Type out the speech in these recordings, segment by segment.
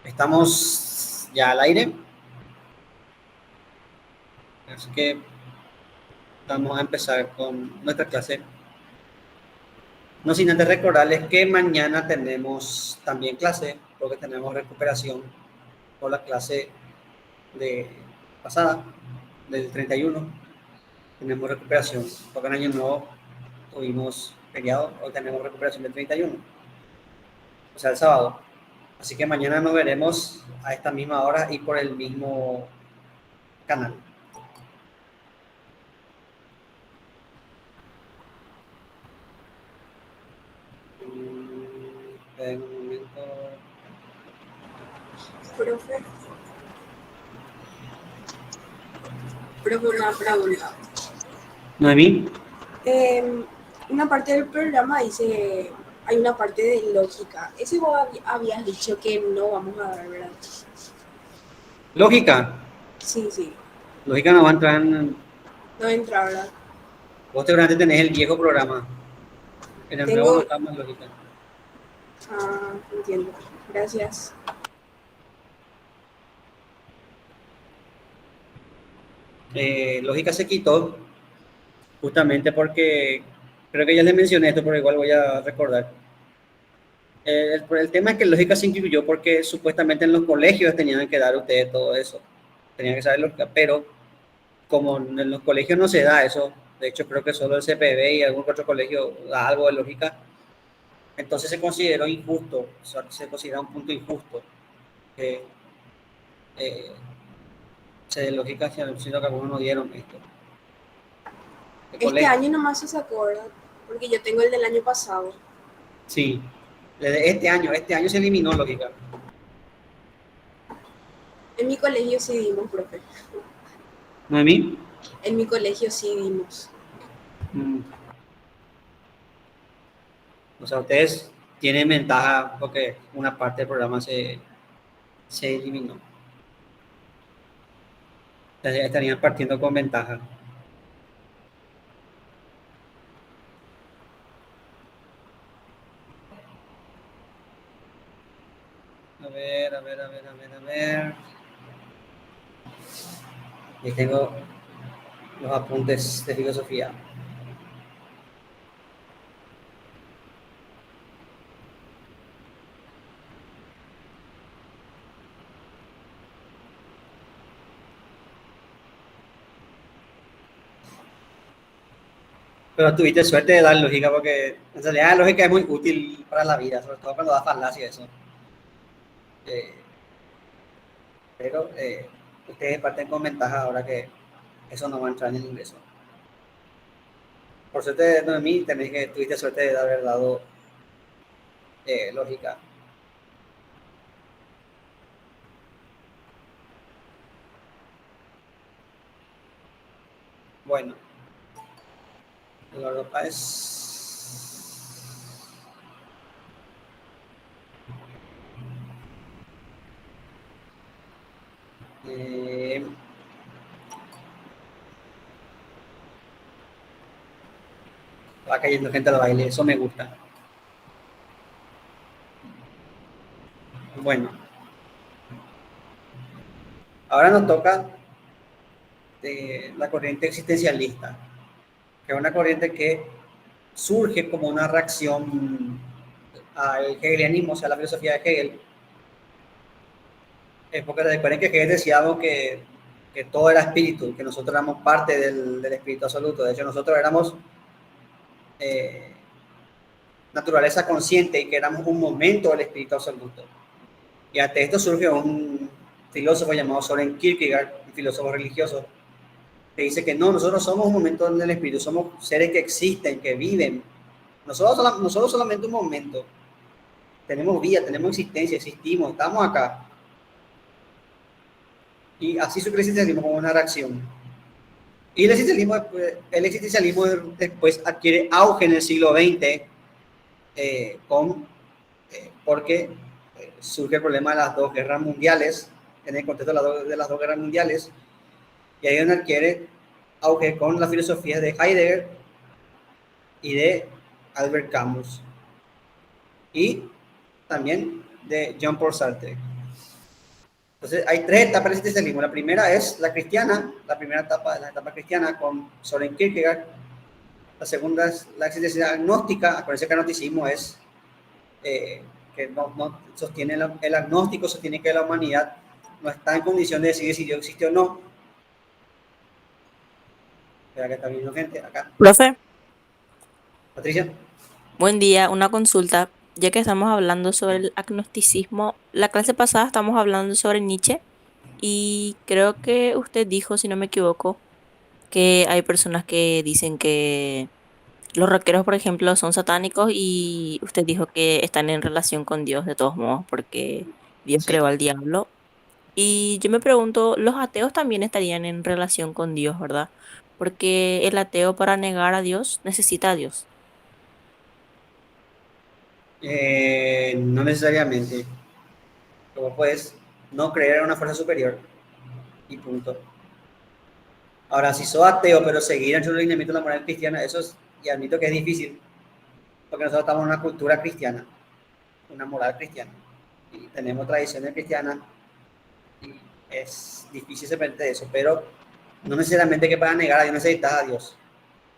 Estamos ya al aire, así que vamos a empezar con nuestra clase. No sin antes recordarles que mañana tenemos también clase, porque tenemos recuperación por la clase de pasada, del 31. Tenemos recuperación, porque en año nuevo tuvimos feriado, hoy tenemos recuperación del 31, o sea, el sábado. Así que mañana nos veremos a esta misma hora y por el mismo canal. En un momento. Profe, una pregunta. Noemí, Una parte del programa dice, hay una parte de lógica. Ese vos habías dicho que no vamos a dar, ¿verdad? lógica. Sí, Lógica no va a entrar en. no entra, ¿verdad? Vos seguramente tenés el viejo programa. En el nuevo no Tengo, está más lógica. entiendo. Gracias. Lógica se quitó justamente porque creo que ya les mencioné esto, pero igual voy a recordar. El tema es que lógica se incluyó porque supuestamente en los colegios tenían que dar ustedes todo eso. Tenían que saber lógica, pero como en los colegios no se da eso, de hecho creo que solo el CPB y algún otro colegio da algo de lógica, entonces se consideró injusto, se considera un punto injusto que se de lógica, sino que algunos no dieron esto. De Este colegio. año nomás se sacó, ¿verdad? Porque yo tengo el del año pasado. Sí, desde este año se eliminó lógica. En mi colegio sí dimos, profe. ¿Noemí? En mi colegio sí dimos. Mm. O sea, ustedes tienen ventaja porque una parte del programa se eliminó. Estarían partiendo con ventaja. A ver, a ver, a ver, a ver, a ver. Y tengo los apuntes de filosofía. Pero tuviste suerte de dar lógica porque en realidad la lógica es muy útil para la vida, sobre todo cuando da falacia y eso. Eh, pero ustedes parten con ventaja ahora que eso no va a entrar en el ingreso. Por suerte, Noemí, tuviste suerte de haber dado lógica. Bueno, la Europa es. Va cayendo gente al baile, eso me gusta. Bueno, ahora nos toca la corriente existencialista, que es una corriente que surge como una reacción al hegelianismo, o sea, la filosofía de Hegel. Porque recuerden que Hegel decía algo que todo era espíritu, que nosotros éramos parte del espíritu absoluto. De hecho, nosotros éramos naturaleza consciente y que éramos un momento del espíritu absoluto. Y ante esto surge un filósofo llamado Soren Kierkegaard, un filósofo religioso, que dice que no, nosotros somos un momento del espíritu, somos seres que existen, que viven. Nosotros solamente un momento. Tenemos vida, tenemos existencia, existimos, estamos acá. Y así surge el existencialismo como una reacción. Y el existencialismo después adquiere auge en el siglo XX porque surge el problema de las dos guerras mundiales, en el contexto de las dos guerras mundiales, y ahí donde adquiere auge con las filosofías de Heidegger y de Albert Camus, y también de Jean-Paul Sartre. Entonces, hay tres etapas del existencialismo. La primera es la cristiana, la primera etapa es la etapa cristiana con Soren Kierkegaard. La segunda es la existencia agnóstica. Acuérdense que el agnosticismo es que no sostiene el agnóstico, sostiene que la humanidad no está en condición de decidir si Dios existe o no. Espera que está viendo gente acá. Profe, Patricia. buen día. Una consulta. Ya que estamos hablando sobre el agnosticismo, la clase pasada estamos hablando sobre Nietzsche y creo que usted dijo, si no me equivoco, que hay personas que dicen que los rockeros, por ejemplo, son satánicos y usted dijo que están en relación con Dios de todos modos porque Dios Sí. creó al diablo. Y yo me pregunto, los ateos también estarían en relación con Dios, ¿verdad? Porque el ateo para negar a Dios necesita a Dios. No necesariamente. Como puedes no creer en una fuerza superior y punto. Ahora, si sos ateo, pero seguir en el lineamiento de la moral cristiana, eso es, y admito que es difícil, porque nosotros estamos en una cultura cristiana, una moral cristiana, y tenemos tradiciones cristianas, y es difícil separarte de eso, pero no necesariamente que para negar a Dios necesitas a Dios.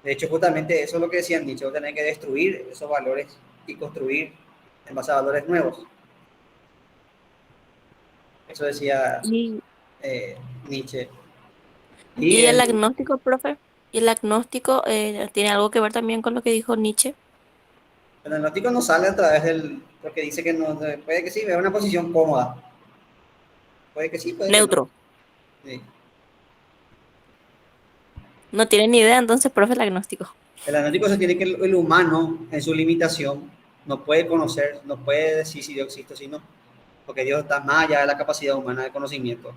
De hecho, justamente eso es lo que decían Nietzsche, vos tenés que destruir esos valores y construir en base a valores nuevos. Eso decía Y Nietzsche. Y ¿Y el el, agnóstico, profe? ¿Y el agnóstico tiene algo que ver también con lo que dijo Nietzsche? el agnóstico no sale a través del, porque dice que no, puede que sí, es una posición cómoda. Puede que sí, puede que no. Neutro. Sí. No tiene ni idea entonces, profe, el agnóstico. El agnóstico se tiene que el humano, en su limitación, no puede conocer, no puede decir si Dios existe o si no, porque Dios está más allá de la capacidad humana de conocimiento.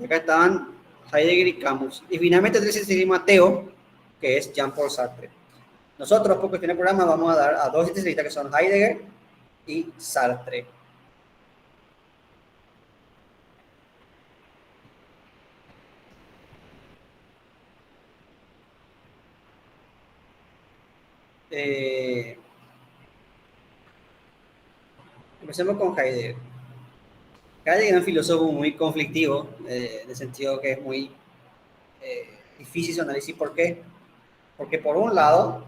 Y acá estaban Heidegger y Camus. Y finalmente el existencialismo ateo, que es Jean-Paul Sartre. Nosotros, por cuestión de programa, vamos a dar a dos existencialistas que son Heidegger y Sartre. Eh, Empecemos con Heidegger. Heidegger es un filósofo muy conflictivo, en el sentido que es muy difícil su análisis. ¿Por qué? Porque por un lado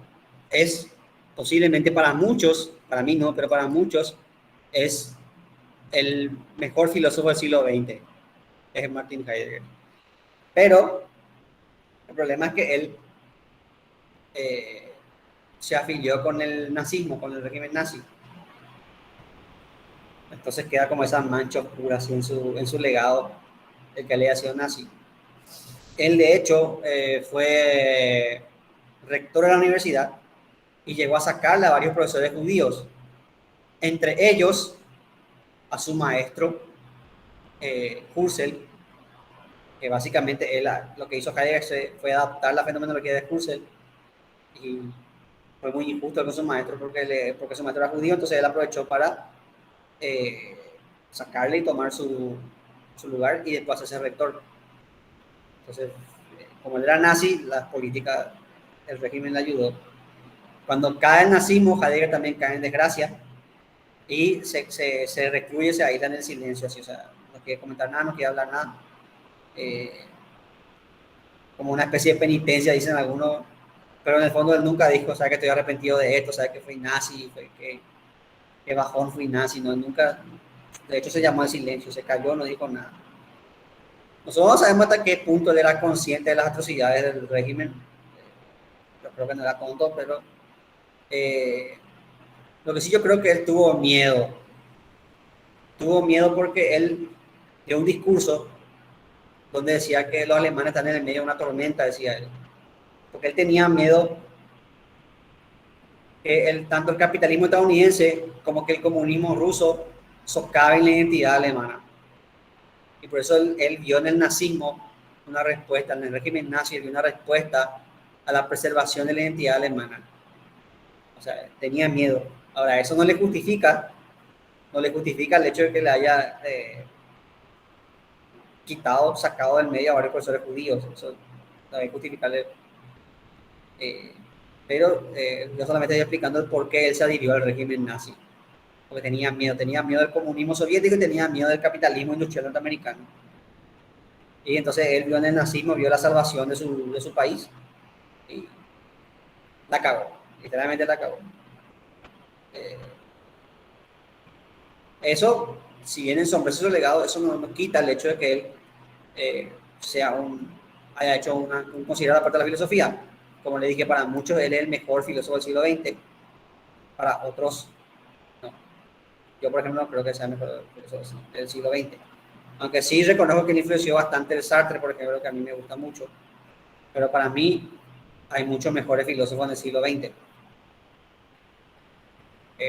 es posiblemente para muchos, para mí no, pero para muchos es el mejor filósofo del siglo XX, es Martin Heidegger. Pero el problema es que él eh, se afilió con el nazismo, con el régimen nazi. Entonces queda como esa mancha oscura así en su legado, el que le haya sido nazi. Él, de hecho, fue rector de la universidad y llegó a sacarle a varios profesores judíos, entre ellos a su maestro Husserl, que básicamente él, lo que hizo Heidegger fue adaptar la fenomenología de Husserl y fue muy injusto con su maestro porque su maestro era judío, entonces él aprovechó para eh, sacarle y tomar su lugar y después hacerse rector. Entonces, como él era nazi, las políticas, el régimen le ayudó. Cuando cae el nazismo, Heidegger también cae en desgracia y se recluye, se aísla en el silencio, así, o sea, no quiere comentar nada, no quiere hablar nada. Como una especie de penitencia, dicen algunos, pero en el fondo él nunca dijo, o sea, que estoy arrepentido de esto, o sea, que fui nazi, que bajón fui nazi, no, nunca, de hecho se llamó al silencio, se cayó, no dijo nada. Nosotros no sabemos hasta qué punto él era consciente de las atrocidades del régimen, yo creo que no era tonto, pero lo que sí yo creo que él tuvo miedo porque él dio un discurso donde decía que los alemanes están en el medio de una tormenta, decía él, porque él tenía miedo que tanto el capitalismo estadounidense como que el comunismo ruso socaven la identidad alemana. Y por eso él vio en el nazismo una respuesta, en el régimen nazi, vio una respuesta a la preservación de la identidad alemana. O sea, tenía miedo. Ahora, eso no le justifica el hecho de que le haya quitado, sacado del medio a varios profesores judíos. Eso no debe justificarle. Pero yo solamente estoy explicando el por qué él se adhirió al régimen nazi. porque tenía miedo del comunismo soviético y tenía miedo del capitalismo industrial norteamericano. Y entonces él vio en el nazismo, vio la salvación de su país y la cagó, literalmente la cagó. Eh, Eso, si bien ensombrece su legado, eso no quita el hecho de que él haya hecho un considerado parte de la filosofía. Como le dije, para muchos él es el mejor filósofo del siglo XX, para otros no. Yo, por ejemplo, no creo que sea el mejor filósofo del siglo XX. Aunque sí reconozco que él influenció bastante el Sartre, por ejemplo, que a mí me gusta mucho. Pero para mí hay muchos mejores filósofos en el siglo XX.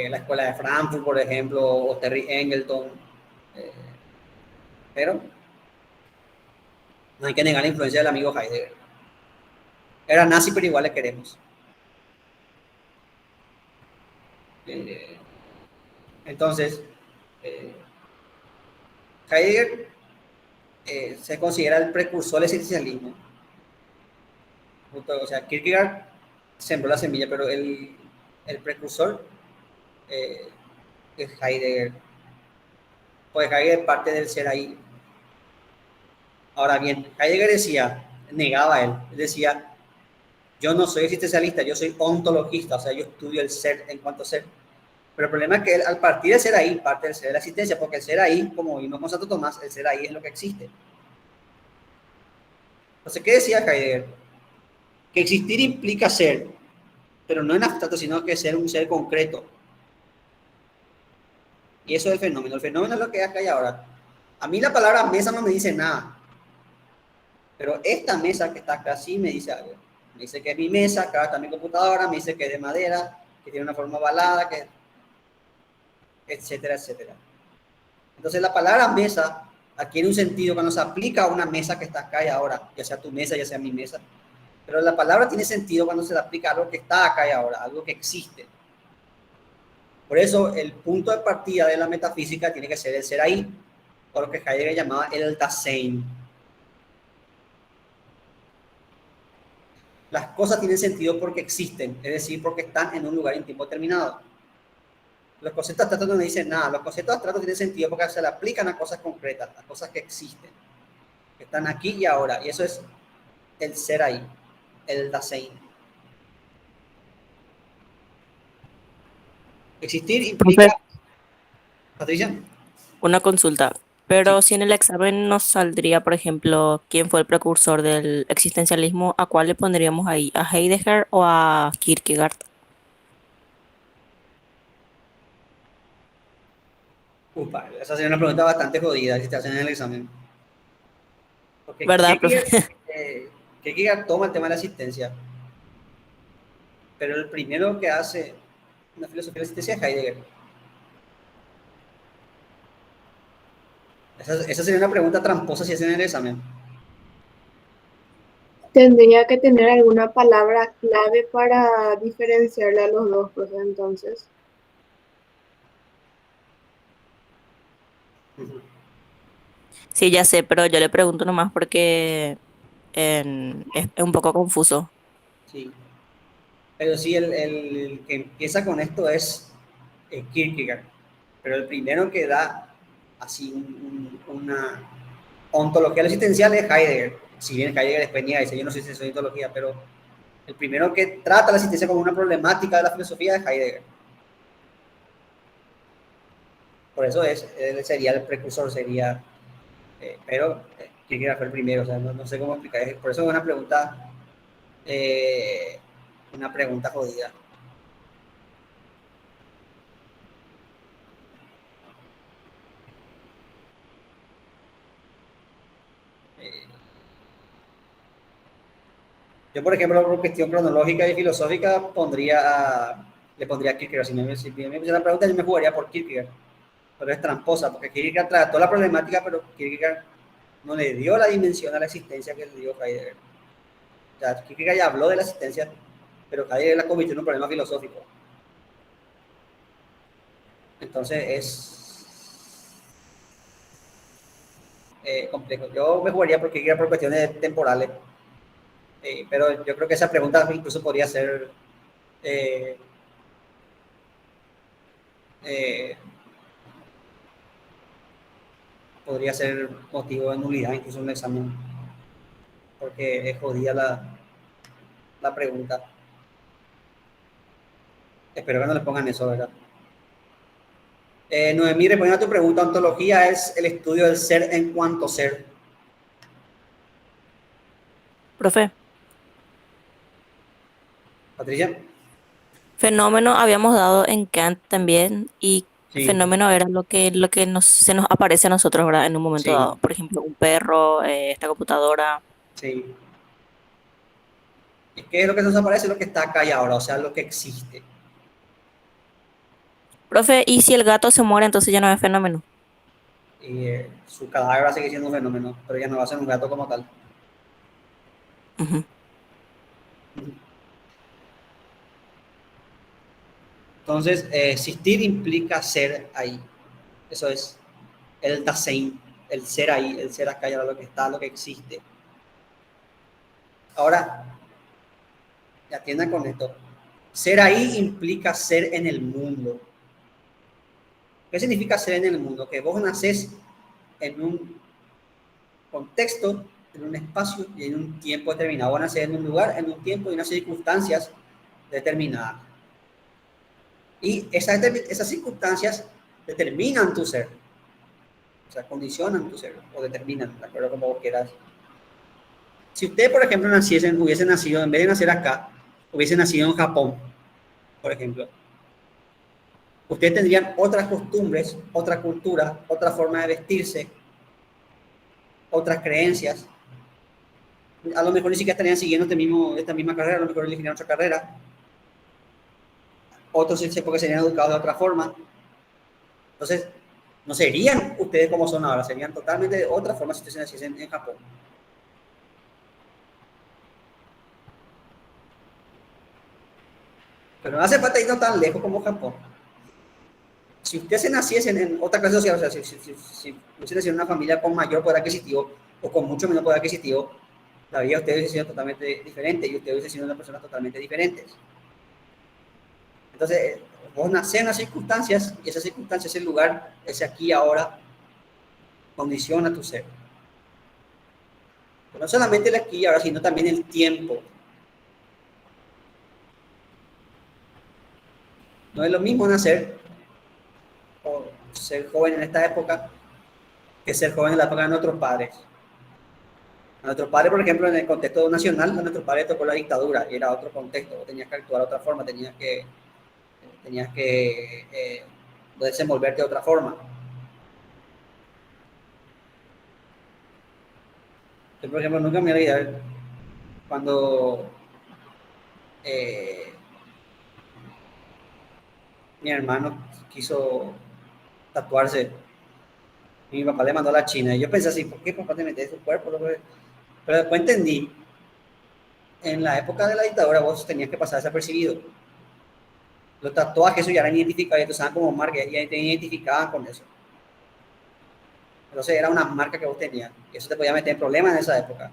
La escuela de Frankfurt, por ejemplo, o Terry Engelton. Eh, pero no hay que negar la influencia del amigo Heidegger. Era nazi, pero igual le queremos. Eh, entonces, eh, Heidegger se considera el precursor del existencialismo. O sea, Kierkegaard sembró la semilla, pero el precursor es Heidegger. Pues Heidegger parte del ser ahí. Ahora bien, Heidegger negaba él decía, yo no soy existencialista, yo soy ontologista, o sea, yo estudio el ser en cuanto a ser. Pero el problema es que él, al partir del ser ahí, parte del ser de la existencia, porque el ser ahí, como vimos con Santo Tomás, el ser ahí es lo que existe. Entonces, ¿qué decía Heidegger? Que existir implica ser, pero no en abstracto, sino que ser un ser concreto. Y eso es el fenómeno. El fenómeno es lo que hay acá y ahora. A mí la palabra mesa no me dice nada, pero esta mesa que está acá sí me dice algo. Me dice que es mi mesa, acá está mi computadora, me dice que es de madera, que tiene una forma ovalada, que etcétera, etcétera. Entonces la palabra mesa adquiere un sentido cuando se aplica a una mesa que está acá y ahora, ya sea tu mesa, ya sea mi mesa. Pero la palabra tiene sentido cuando se le aplica a algo que está acá y ahora, algo que existe. Por eso el punto de partida de la metafísica tiene que ser el ser ahí, o lo que Heidegger llamaba el Dasein. Las cosas tienen sentido porque existen, es decir, porque están en un lugar y en tiempo determinado. Los conceptos abstractos no me dicen nada. Los conceptos abstractos tienen sentido porque se le aplican a cosas concretas, a cosas que existen, que están aquí y ahora. Y eso es el ser ahí, el Dasein. Existir implica... Profe, Patricia. una consulta. Sí. Pero si en el examen nos saldría, por ejemplo, quién fue el precursor del existencialismo, ¿a cuál le pondríamos ahí? ¿A Heidegger o a Kierkegaard? Upa, esa sería una pregunta bastante jodida si te hacen en el examen. Porque ¿Verdad, profe? Kierkegaard toma el tema de la asistencia, pero el primero que hace una filosofía de la asistencia es Heidegger. Esa sería una pregunta tramposa si hacen en el examen. Tendría que tener alguna palabra clave para diferenciarle a los dos, pues entonces. Sí, ya sé, pero yo le pregunto nomás porque es un poco confuso. Sí. Pero sí, el que empieza con esto es Kierkegaard. Pero el primero que da así una ontología existencial es Heidegger. Si bien Heidegger después niega, dice, yo no sé si soy ontología, pero el primero que trata la existencia como una problemática de la filosofía es Heidegger. Por eso él sería el precursor, sería, pero Kierkegaard fue el primero, o sea, no sé cómo explicar. Por eso es una pregunta jodida. Eh, Yo, por ejemplo, por cuestión cronológica y filosófica, le pondría a Kierkegaard. Si me hiciera la pregunta, yo me jugaría por Kierkegaard. Pero es tramposa, porque Kierkegaard trató la problemática, pero Kierkegaard no le dio la dimensión a la existencia que le dio Heidegger. O sea, Kierkegaard ya habló de la existencia, pero Heidegger la convirtió en un problema filosófico. Entonces es complejo. Yo me jugaría por Kierkegaard por cuestiones temporales. Pero yo creo que esa pregunta incluso podría ser podría ser motivo de nulidad incluso en el examen, porque es jodida la pregunta. Espero que no le pongan eso, ¿verdad? Noemí, respondiendo a tu pregunta, ontología es el estudio del ser en cuanto ser. Profe, Patricia. fenómeno habíamos dado en Kant también y Sí, fenómeno era lo que se nos aparece a nosotros, ¿verdad? En un momento sí, dado. Por ejemplo, un perro, esta computadora. sí. Es que lo que nos aparece es lo que está acá y ahora, o sea, lo que existe. Profe, ¿y si el gato se muere, entonces ya no es fenómeno? Y su cadáver va a seguir siendo un fenómeno, pero ya no va a ser un gato como tal. Ujú. Entonces, existir implica ser ahí. Eso es el Dasein, el ser ahí, el ser acá y ahora, lo que está, lo que existe. Ahora, ya atiendan con esto. Ser ahí implica ser en el mundo. ¿Qué significa ser en el mundo? Que vos nacés en un contexto, en un espacio y en un tiempo determinado. Vos nacés en un lugar, en un tiempo y unas circunstancias determinadas. Y esas circunstancias determinan tu ser. O sea, condicionan tu ser o determinan, de acuerdo como vos quieras. Si usted, por ejemplo, hubiese nacido, en vez de nacer acá, hubiese nacido en Japón, por ejemplo, ustedes tendrían otras costumbres, otra cultura, otra forma de vestirse, otras creencias. A lo mejor ni siquiera estarían siguiendo esta misma carrera, a lo mejor elegirían otra carrera. Otros porque serían educados de otra forma. Entonces, no serían ustedes como son ahora, serían totalmente de otra forma si ustedes naciesen en Japón. Pero no hace falta irnos tan lejos como Japón. Si usted se naciese en otra clase social, o sea, si usted naciese en una familia con mayor poder adquisitivo o con mucho menos poder adquisitivo, la vida de ustedes hubiese sido totalmente diferente y ustedes hubiesen sido una persona totalmente diferentes. Entonces, vos nacés en las circunstancias y esas circunstancias, ese lugar, ese aquí ahora, condiciona tu ser. Pero no solamente el aquí y ahora, sino también el tiempo. No es lo mismo nacer o ser joven en esta época que ser joven en la época de nuestros padres. A nuestros padres, por ejemplo, en el contexto nacional, a nuestros padres tocó la dictadura y era otro contexto, tenías que actuar de otra forma, tenías que desenvolverte de otra forma. Yo, por ejemplo, nunca me voy a olvidar cuando eh, mi hermano quiso tatuarse y mi papá le mandó a la China. Y yo pensé así, ¿por qué papá te metes en su cuerpo? Pero después entendí, en la época de la dictadura vos tenías que pasar desapercibido. Los tatuajes eso ya eran identificados, ya te usaban como marca, ya te identificaban con eso. Entonces era una marca que vos tenías. Y eso te podía meter en problemas en esa época.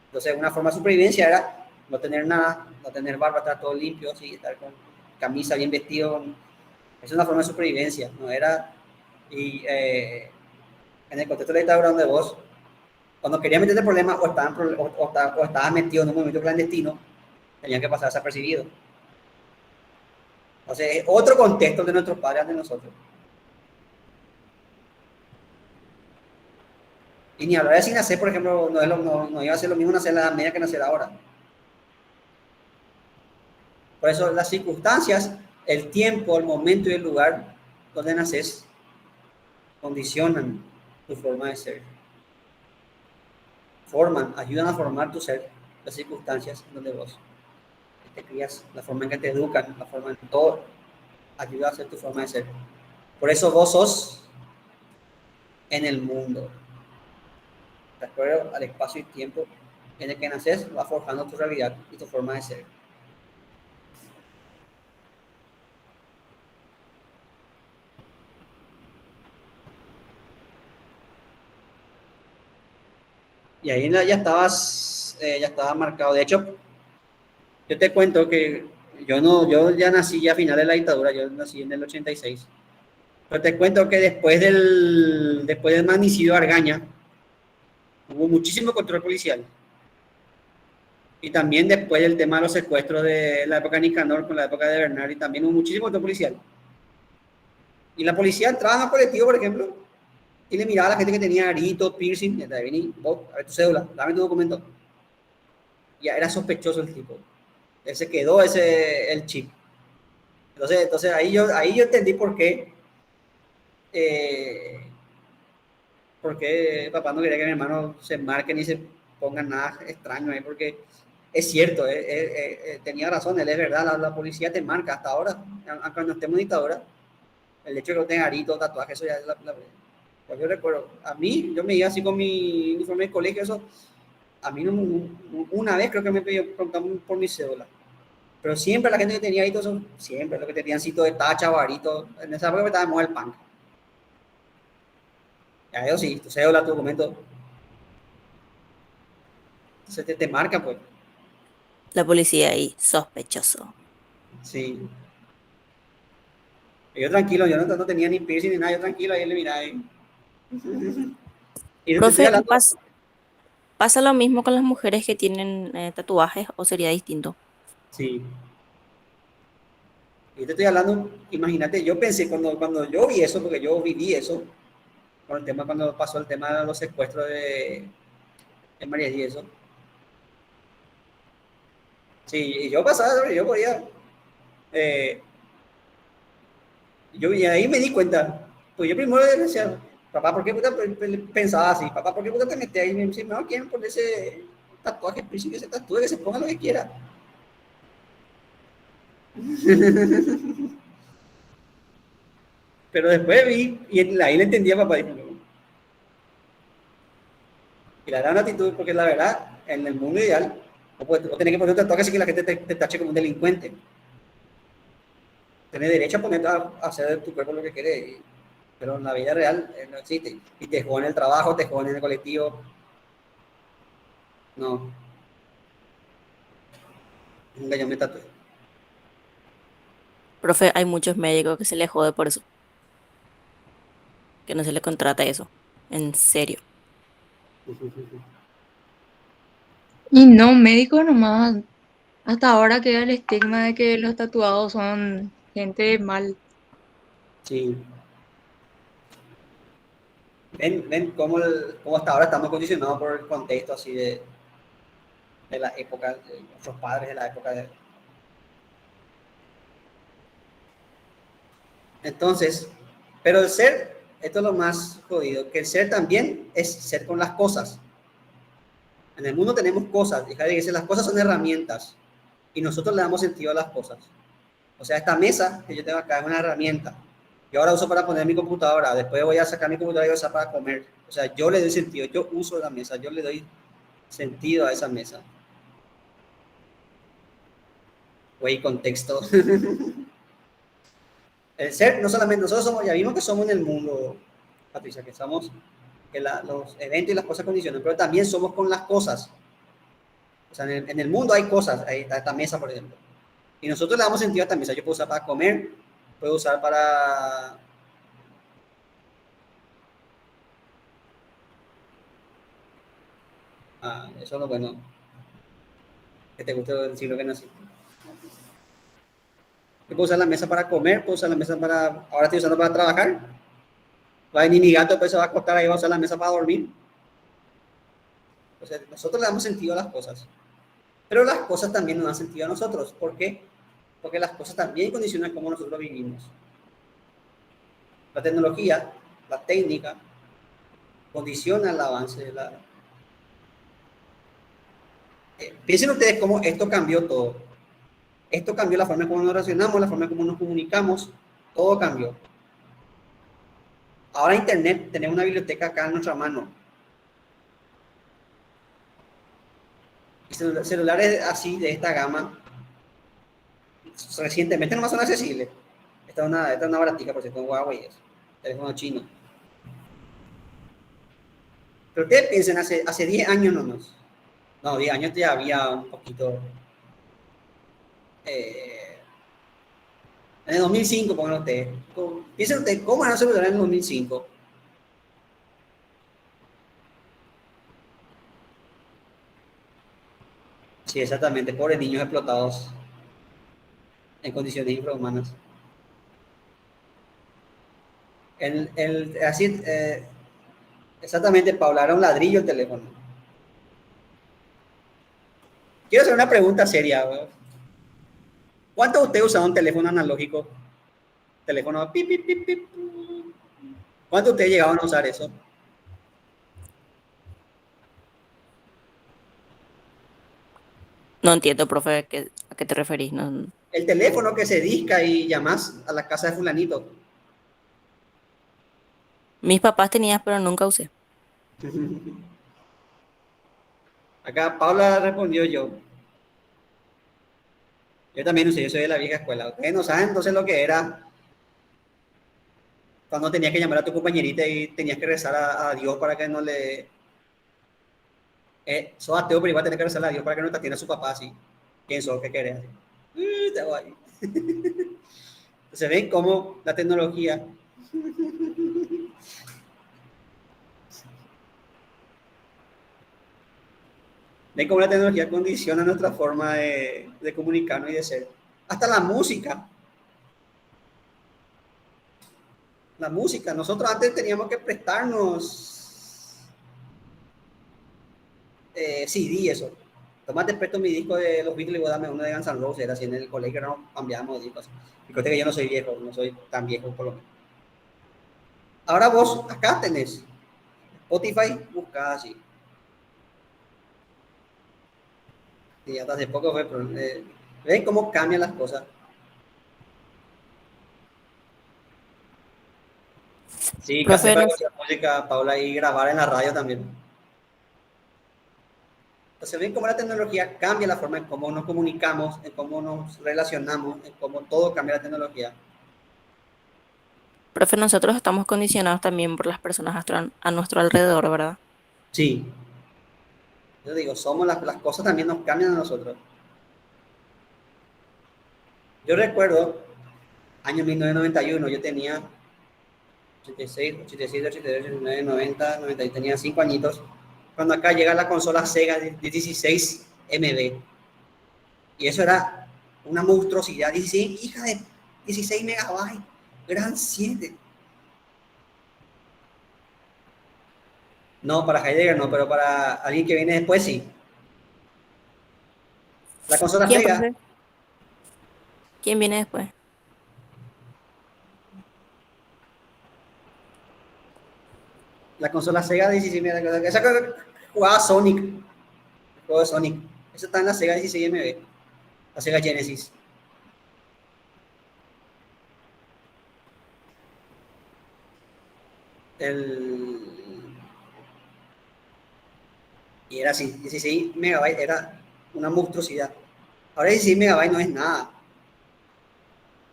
Entonces una forma de supervivencia era no tener nada, no tener barba, estar todo limpio, ¿sí? Estar con camisa bien vestido. Esa es una forma de supervivencia, no era... Y en el contexto de la dictadura donde vos, cuando querías meterte en problemas o estabas metido en un movimiento clandestino, tenías que pasar desapercibido. Entonces es otro contexto de nuestros padres de nosotros. Y ni hablar de sin nacer, por ejemplo, no iba a ser lo mismo nacer en la edad media que nacer ahora. Por eso las circunstancias, el tiempo, el momento y el lugar donde naces condicionan tu forma de ser. Ayudan a formar tu ser, las circunstancias donde vos te crías, la forma en que te educan, la forma en que todo ayuda a ser tu forma de ser. Por eso vos sos en el mundo. De acuerdo al espacio y tiempo en el que naces, va forjando tu realidad y tu forma de ser. Y ahí ya estaba marcado. De hecho, yo te cuento que yo ya nací ya a final de la dictadura, yo nací en el 86. Pero te cuento que después del magnicidio de Argaña, hubo muchísimo control policial. Y también después del tema de los secuestros de la época de Nicanor con la época de Bernard, y también hubo muchísimo control policial. Y la policía entraba en los colectivos, por ejemplo, y le miraba a la gente que tenía aritos, piercing, y decía, vení, vos, a ver tu cédula, dame tu documento. Ya era sospechoso el tipo. Él se quedó el chip. Entonces ahí yo entendí por qué papá no quería que mi hermano se marque ni se ponga nada extraño ahí, porque es cierto, tenía razón, él es verdad, la policía te marca hasta ahora, aunque no estemos en dictadura, el hecho de que no tenga aritos, tatuajes, eso ya es pues yo recuerdo, a mí, yo me iba así con mi uniforme de colegio, eso, a mí no, una vez creo que me pidió por mi cédula, pero siempre la gente que tenía aritos, siempre, los que tenían cito de tacha o aritos, en esa época me estaba de moda el punk. Ya eso sí, tu cédula, tu documento, se te marca, pues. La policía ahí, sospechoso. Sí. Y yo tranquilo, yo no tenía ni piercing ni nada, yo tranquilo, ahí le miraba ahí. Y no te estoy Profe, hablando, ¿pasa lo mismo con las mujeres que tienen tatuajes o sería distinto? sí. Y te estoy hablando, imagínate, yo pensé cuando yo vi eso, porque yo viví eso, con el tema, cuando pasó el tema de los secuestros de María y eso. Sí, y yo pasaba, yo podía, eh, y ahí me di cuenta, pues yo primero le decía, papá, ¿por qué puta pensaba así? Papá, ¿por qué puta te metes ahí? Y me dice, no, quieren ponerse tatuaje, que se tatúe, que se ponga lo que quiera. Pero después vi, y ahí le entendía a papá, dije, no. Y la gran actitud, porque la verdad, en el mundo ideal, vos tenés que poner un tatuaje así que la gente te tache como un delincuente. Tenés derecho a poner a hacer de tu cuerpo lo que querés, pero en la vida real no existe. Y te joden en el trabajo, te joden en el colectivo. No, nunca yo me tatué. Profe, hay muchos médicos que se les jode por eso, que no se les contrata eso. En serio. Y no, médicos nomás. Hasta ahora queda el estigma de que los tatuados son gente mal. Sí. Ven cómo hasta ahora estamos condicionados por el contexto así de la época, de nuestros padres de la época de... Entonces, pero el ser, esto es lo más jodido, que el ser también es ser con las cosas. En el mundo tenemos cosas, y dice, las cosas son herramientas, y nosotros le damos sentido a las cosas. O sea, esta mesa que yo tengo acá es una herramienta. Yo ahora uso para poner mi computadora, después voy a sacar mi computadora y voy a usar para comer. O sea, yo le doy sentido, yo uso la mesa, yo le doy sentido a esa mesa. Güey, contexto. El ser, no solamente nosotros somos, ya vimos que somos en el mundo, Patricia, que somos, que los eventos y las cosas condicionan, pero también somos con las cosas. O sea, en el mundo hay cosas, ahí está esta mesa, por ejemplo. Y nosotros le damos sentido a esta mesa. Yo puedo usar para comer, puedo usar para... Ah, eso es lo bueno. Que te guste decir lo que no es. Yo puedo usar la mesa para comer, puedo usar la mesa para... Ahora estoy usando para trabajar. Va a venir mi gato, pues se va a acostar ahí, va a usar la mesa para dormir. O sea, nosotros le damos sentido a las cosas. Pero las cosas también nos dan sentido a nosotros. ¿Por qué? Porque las cosas también condicionan cómo nosotros vivimos. La tecnología, la técnica, condiciona el avance de la... piensen ustedes cómo esto cambió todo. Esto cambió la forma en cómo nos relacionamos, la forma en cómo nos comunicamos, todo cambió. Ahora Internet, tenemos una biblioteca acá en nuestra mano. Y celulares así, de esta gama, recientemente nomás son accesibles. Esta es una baratija, por cierto, un Huawei, es teléfono chino. Pero ustedes piensen, hace 10 años nomás. No, 10 años ya había un poquito... En el 2005, pongan ustedes. Piensen ustedes, ¿cómo eran los celulares en el 2005? Sí, exactamente. Pobres niños explotados en condiciones infrahumanas. Así, exactamente, Paula, era un ladrillo el teléfono. Quiero hacer una pregunta seria. ¿Verdad? ¿Cuántos de ustedes usaban un teléfono analógico? Teléfono pip, pip, pip, pip. ¿Cuántos de ustedes llegaban a usar eso? No entiendo, profe, a qué te referís. No. El teléfono que se disca y llamás a la casa de fulanito. Mis papás tenían, pero nunca usé. Acá Paula respondió yo. Yo también usé, yo soy de la vieja escuela. Ustedes no saben entonces lo que era cuando tenías que llamar a tu compañerita y tenías que rezar a Dios para que no le... sos ateo, pero iba a tener que rezar a Dios para que no te atienda a su papá así. ¿Quién sos? ¿Qué querés? Te voy. Entonces ven cómo la tecnología... Ven cómo la tecnología condiciona nuestra forma de comunicarnos y de ser. Hasta la música. La música. Nosotros antes teníamos que prestarnos CD, eso. Tomate, presto mi disco de los Beatles y voy a darme uno de Guns N' Roses. Era así en el colegio, no cambiamos discos. Y creo que yo no soy viejo, no soy tan viejo por lo menos. Ahora vos, acá tenés Spotify, buscá así. Y hasta hace poco fue, pero, ven cómo cambian las cosas. Sí, casi Profe, para no, escuchar música, Paula, y grabar en la radio también. Entonces ven cómo la tecnología cambia la forma en cómo nos comunicamos, en cómo nos relacionamos, en cómo todo cambia la tecnología. profe, nosotros estamos condicionados también por las personas a nuestro alrededor, ¿verdad? Sí, yo digo, somos las cosas también nos cambian a nosotros. Yo recuerdo, año 1991, yo tenía 86, 87, 88, 89, 90, 90, y tenía 5 añitos, cuando acá llega la consola Sega de 16 MB. Y eso era una monstruosidad, 16, hija de 16 megabytes, eran 7. No, para Heidegger no, pero para alguien que viene después sí. La consola ¿Quién, Sega, profe? ¿Quién viene después? la consola Sega 16 MB, esa que jugaba Sonic, el juego de Sonic, eso está en la Sega 16 MB, la Sega Genesis. El... Y era así, 16 megabytes era una monstruosidad. Ahora 16 megabytes no es nada.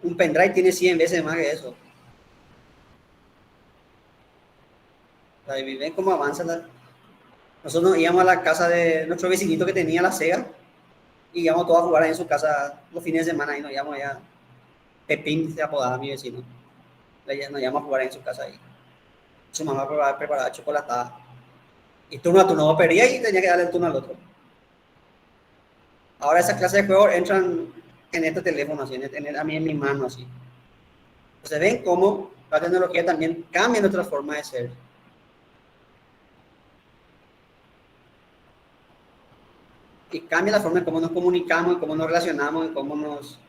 Un pendrive tiene 100 veces más que eso. ¿Ven cómo avanza la... Nosotros íbamos a la casa de nuestro vecinito que tenía la Sega y íbamos todos a jugar ahí en su casa los fines de semana y nos íbamos allá. Pepín se apodaba mi vecino. Nos íbamos a jugar ahí en su casa ahí. Su mamá preparaba chocolatada. Y turno a turno perdía y tenía que darle el turno al otro. Ahora esas clases de juegos entran en este teléfono, así, a mí en mi mano, así. Entonces ven cómo la tecnología también cambia nuestra forma de ser. Y cambia la forma en cómo nos comunicamos, en cómo nos relacionamos, en cómo nos...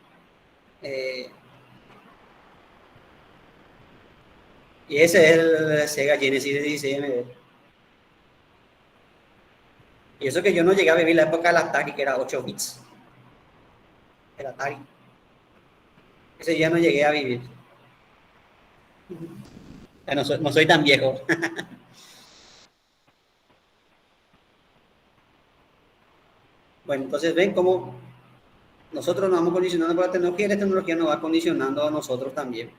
y ese es el Sega Genesis de 16 MB. Y eso que yo no llegué a vivir la época del Atari, que era 8 bits. El Atari. Ese ya no llegué a vivir. Ya no soy tan viejo. Bueno, entonces ven cómo nosotros nos vamos condicionando por la tecnología y la tecnología nos va condicionando a nosotros también.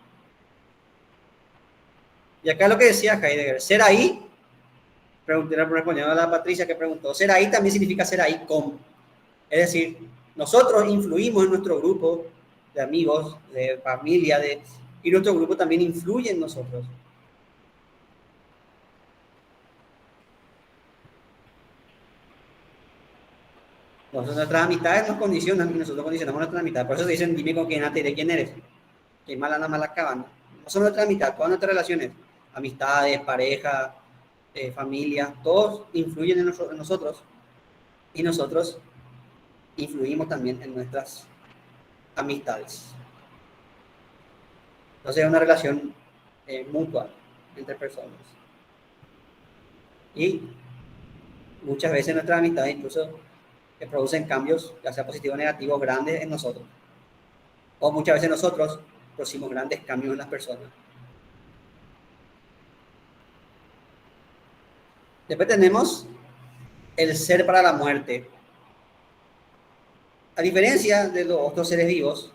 Y acá lo que decía Heidegger, ser ahí, respondiendo a la Patricia que preguntó, ser ahí también significa ser ahí con. Es decir, nosotros influimos en nuestro grupo de amigos, de familia, y nuestro grupo también influye en nosotros. Entonces, nuestras amistades nos condicionan y nosotros condicionamos nuestras amistades. Por eso se dicen, dime con quién antes de quién eres. Que mala nada mala cabana. No son nuestras amistades, todas nuestras relaciones, amistades, pareja, familia, todos influyen en nosotros y nosotros influimos también en nuestras amistades. Entonces es una relación mutua entre personas. Y muchas veces nuestras amistades incluso producen cambios, ya sea positivos o negativos, grandes en nosotros. O muchas veces nosotros producimos grandes cambios en las personas. Después tenemos el ser para la muerte. A diferencia de los otros seres vivos,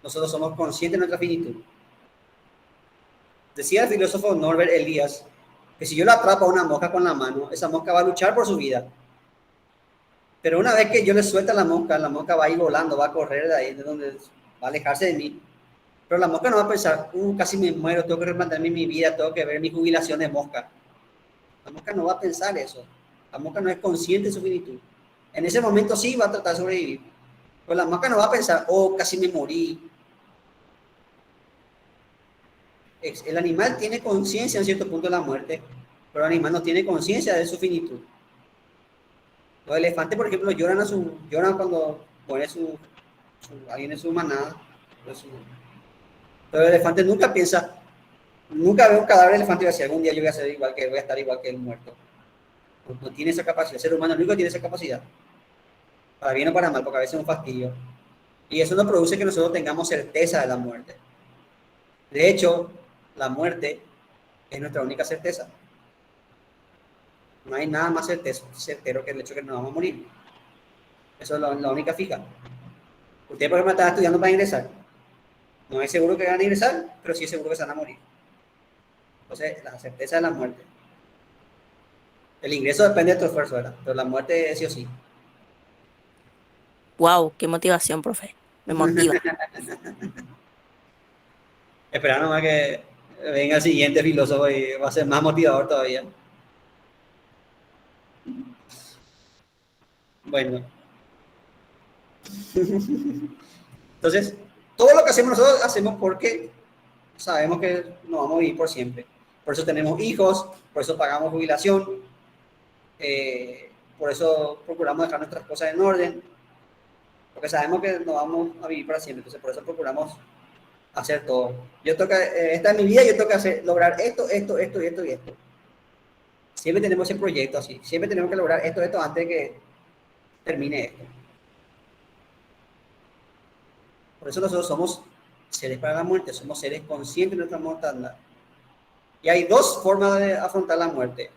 nosotros somos conscientes de nuestra finitud. Decía el filósofo Norbert Elias que si yo la atrapo a una mosca con la mano, esa mosca va a luchar por su vida. Pero una vez que yo le suelta la mosca va a ir volando, va a correr de ahí, de donde va a alejarse de mí. Pero la mosca no va a pensar, casi me muero, tengo que replantearme mi vida, tengo que ver mi jubilación de mosca. La mosca no va a pensar eso. La mosca no es consciente de su finitud. En ese momento sí va a tratar de sobrevivir. Pero la mosca no va a pensar, casi me morí. El animal tiene conciencia en cierto punto de la muerte, pero el animal no tiene conciencia de su finitud. Los elefantes, por ejemplo, lloran cuando muere alguien en su manada. Pero el elefante nunca piensa, nunca ve un cadáver de elefante y va a decir, algún día yo voy a ser igual que él, voy a estar igual que el muerto. No tiene esa capacidad. El ser humano único tiene esa capacidad. Para bien o para mal, porque a veces es un fastidio. Y eso no produce que nosotros tengamos certeza de la muerte. De hecho, la muerte es nuestra única certeza. No hay nada más certero que el hecho de que nos vamos a morir. Eso es la única fija. Usted, por ejemplo, está estudiando para ingresar. No es seguro que van a ingresar, pero sí es seguro que se van a morir. Entonces, la certeza de la muerte. El ingreso depende de tu esfuerzo, ¿verdad? Pero la muerte es sí o sí. Wow, qué motivación, profe. Me motiva. Esperar nomás que venga el siguiente filósofo y va a ser más motivador todavía. Bueno. Entonces, todo lo que hacemos nosotros hacemos porque sabemos que no vamos a vivir por siempre. Por eso tenemos hijos, por eso pagamos jubilación, por eso procuramos dejar nuestras cosas en orden, porque sabemos que no vamos a vivir para siempre. Entonces, por eso procuramos hacer todo. Esta es mi vida, yo tengo que lograr esto y esto. Siempre tenemos ese proyecto así. Siempre tenemos que lograr esto antes de que termine esto. Por eso nosotros somos seres para la muerte, somos seres conscientes de nuestra mortalidad. Y hay dos formas de afrontar la muerte.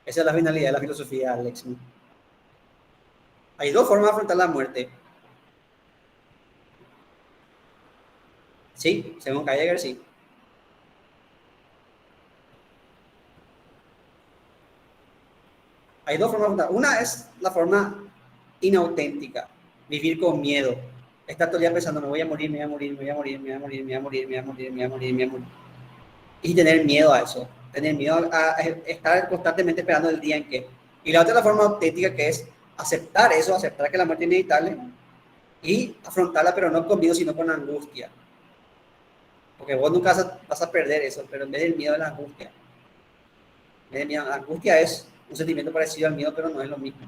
Esa es la finalidad de la filosofía, Alex. Hay dos formas de afrontar la muerte. Sí, según Heidegger, sí. Hay dos formas de afrontar. Una es la forma inauténtica, vivir con miedo. Estar todo el día pensando, me voy a morir. Y tener miedo a eso. Tener miedo a estar constantemente esperando el día en que. Y la otra es la forma auténtica, que es aceptar eso, aceptar que la muerte es inevitable y afrontarla, pero no con miedo, sino con angustia. Porque vos nunca vas a perder eso, pero en vez del miedo es la angustia. La angustia es un sentimiento parecido al miedo, pero no es lo mismo.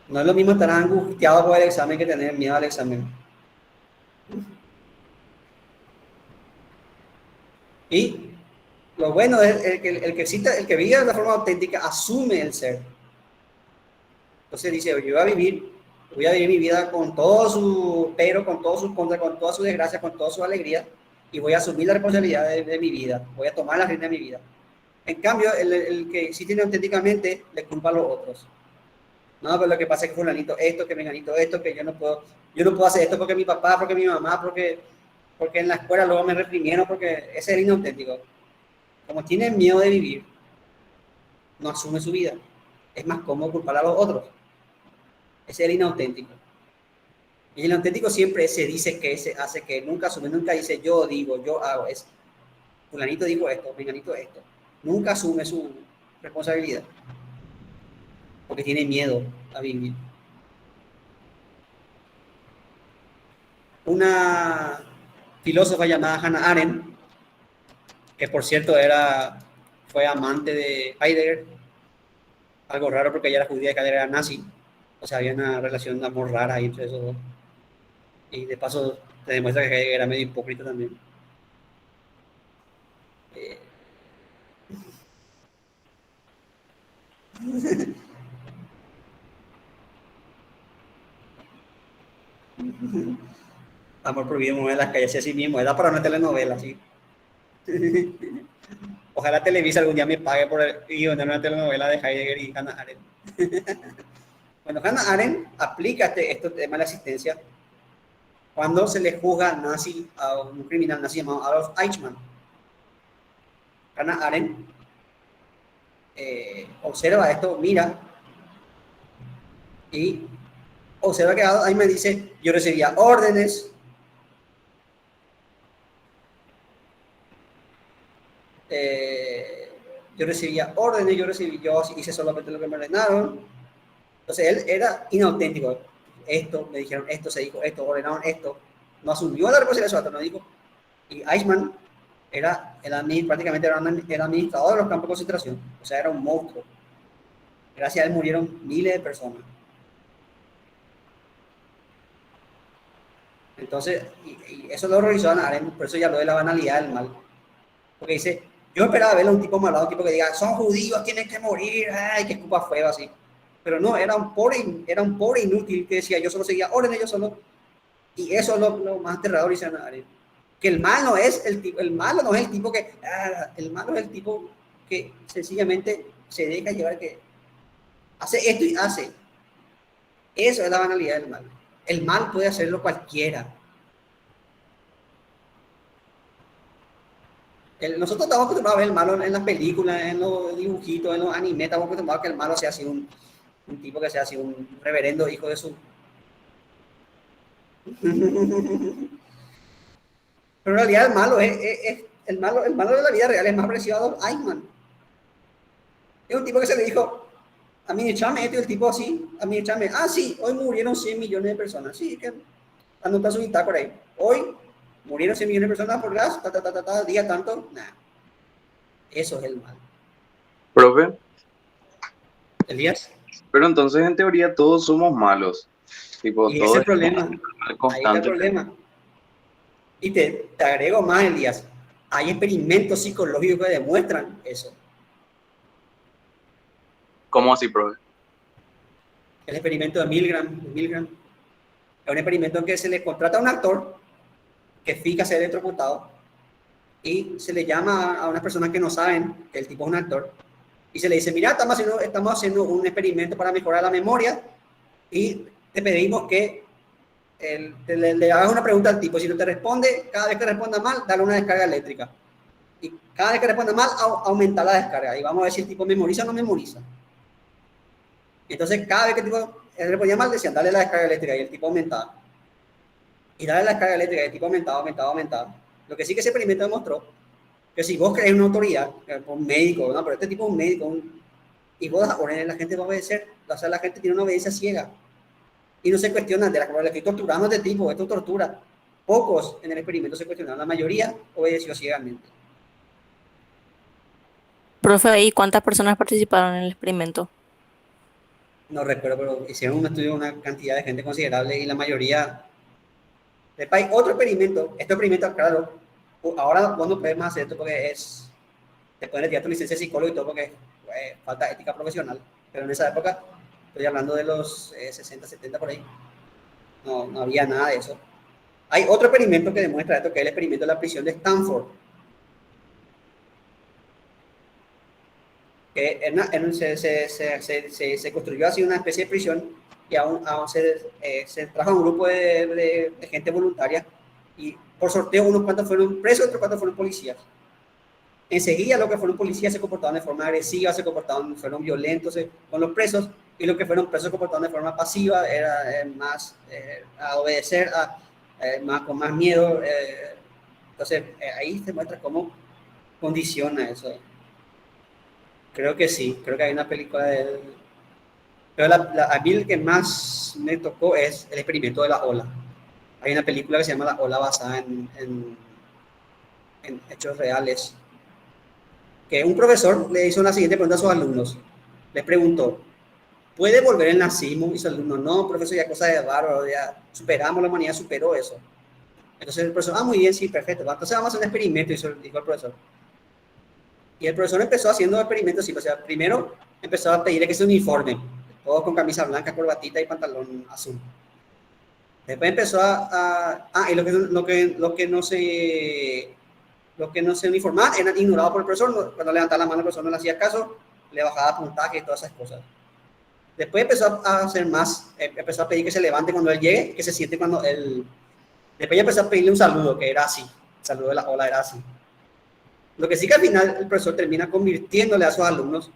No es lo mismo estar angustiado por el examen que tener miedo al examen. Y lo bueno es el que vive de la forma auténtica asume el ser. Entonces dice, yo voy a vivir mi vida con todo su pero, con todos sus contras, con toda su desgracia, con toda su alegría, y voy a asumir la responsabilidad de mi vida, voy a tomar la rienda de mi vida. En cambio, el que sí tiene auténticamente le culpa a los otros. No, pero lo que pasa es que fulanito esto, que menganito esto, que yo no puedo hacer esto porque mi papá, porque mi mamá, porque porque en la escuela luego me reprimieron porque ese es el inauténtico. Como tiene miedo de vivir, no asume su vida. Es más cómodo culpar a los otros. Ese es el inauténtico. Y el inauténtico siempre se dice que, se hace que, nunca asume, nunca dice yo digo, yo hago. Es fulanito dijo esto, menganito esto. Nunca asume su responsabilidad. Porque tiene miedo a vivir. Una filósofa llamada Hannah Arendt, que por cierto fue amante de Heidegger, algo raro porque ella era judía y Heidegger era nazi, o sea, había una relación de amor rara ahí entre esos dos. Y de paso te demuestra que Heidegger era medio hipócrita también. Amor prohibido mover las calles así mismo, era para una telenovela, sí. Ojalá Televisa algún día me pague por guionar una telenovela de Heidegger y Hannah Arendt. Bueno, Hannah Arendt aplica este tema de la asistencia cuando se le juzga nazi a un criminal nazi llamado Adolf Eichmann. Hannah Arendt observa esto, mira, y observa que Adolf Eichmann dice, yo recibía órdenes, yo hice solamente lo que me ordenaron. Entonces él era inauténtico. Esto, me dijeron esto, se dijo esto, ordenaron esto. No asumió la responsabilidad de su acto, no dijo. Y Eichmann prácticamente era el administrador de los campos de concentración. O sea, era un monstruo. Gracias a él murieron miles de personas. Entonces, y eso lo horrorizó a Hannah Arendt, por eso ya lo de la banalidad del mal. Porque dice, yo esperaba verle a un tipo malvado, un tipo que diga, son judíos, tienen que morir, ay, que escupa fuego así. Pero no, era un pobre inútil que decía, yo solo seguía órdenes, yo solo. Y eso es lo más aterrador, dice Hannah Arendt. Que el malo no es el tipo que, el malo es el tipo que sencillamente se deja llevar, que hace esto y hace. Eso es la banalidad del mal. El mal puede hacerlo cualquiera. Nosotros estamos acostumbrados a ver el malo en las películas, en los dibujitos, en los animes, estamos acostumbrados a que el malo sea así un tipo que sea así un reverendo hijo de su... Pero en realidad el malo el malo de la vida real es más parecido a Adolf Eichmann. Es un tipo que se le dijo, a mí echame esto, y el tipo así, a mí echame, sí, hoy murieron 100 millones de personas, sí, que anota su bitácora ahí, hoy murieron 100 millones de personas por gas, día tanto, nada. Eso es el mal. Profe, Elías. pero entonces en teoría todos somos malos. Tipo, Y ese todo es el problema. Ahí está el constante. problema. Y te agrego más, Elías. Hay experimentos psicológicos que demuestran eso. ¿Cómo así, profe? El experimento de Milgram. Es un experimento en que se le contrata a un actor que finge ser electrocutado y se le llama a unas personas que no saben que el tipo es un actor y se le dice, mira, estamos haciendo un experimento para mejorar la memoria y te pedimos que le hagas una pregunta al tipo. Si no te responde, cada vez que responda mal, dale una descarga eléctrica. Y cada vez que responda mal, aumenta la descarga. Y vamos a ver si el tipo memoriza o no memoriza. Entonces, cada vez que el tipo respondía mal, decían, dale la descarga eléctrica. Y el tipo aumentaba. Y dale la descarga eléctrica. Y el tipo aumentaba. Lo que sí que ese experimento demostró que si vos crees una autoridad, un médico, ¿no? Pero este tipo es un médico, y vos das órdenes, la gente va a obedecer. O sea, la gente tiene una obediencia ciega. Y no se cuestionan de la que estoy torturando a este tipo, esto tortura. Pocos en el experimento se cuestionaron, la mayoría obedeció ciegamente. Profe, ¿y cuántas personas participaron en el experimento? No recuerdo, pero hicieron un estudio de una cantidad de gente considerable y la mayoría... Después hay otro experimento, este experimento, claro, ahora vos no puedes más hacer esto porque te pueden retirar tu licencia de psicólogo y todo porque falta ética profesional, pero en esa época, estoy hablando de los 60, 70 por ahí, no había nada de eso. Hay otro experimento que demuestra esto, que es el experimento de la prisión de Stanford. Que se construyó así una especie de prisión y aún se trajo a un grupo de gente voluntaria y por sorteo unos cuantos fueron presos, otros cuantos fueron policías. Enseguida los que fueron policías se comportaron de forma agresiva, fueron violentos con los presos, y los que fueron presos se comportaron de forma pasiva, era más a obedecer, con más miedo. Entonces ahí se muestra cómo condiciona eso. Creo que sí, creo que hay una película de él. Pero a mí el que más me tocó es El experimento de la ola. Hay una película que se llama La ola basada en hechos reales. Que un profesor le hizo la siguiente pregunta a sus alumnos. Les preguntó, ¿puede volver el nazismo? Y su alumno, no, profesor, ya cosa de bárbaro, ya superamos, la humanidad superó eso. Entonces el profesor, muy bien, sí, perfecto. Entonces vamos a hacer un experimento, dijo el profesor. Y el profesor empezó haciendo experimentos, sí, o sea, primero empezó a pedirle que se uniforme, todos con camisa blanca, corbatita y pantalón azul. Después empezó y lo que no se uniformaban eran ignorados por el profesor. Cuando levantaba la mano el profesor no le hacía caso, le bajaba puntaje y todas esas cosas. Después empezó a hacer más, empezó a pedir que se levante cuando él llegue, que se siente cuando él... Después ya empezó a pedirle un saludo, que era así, el saludo de la ola era así. Lo que sí que al final el profesor termina convirtiéndole a sus alumnos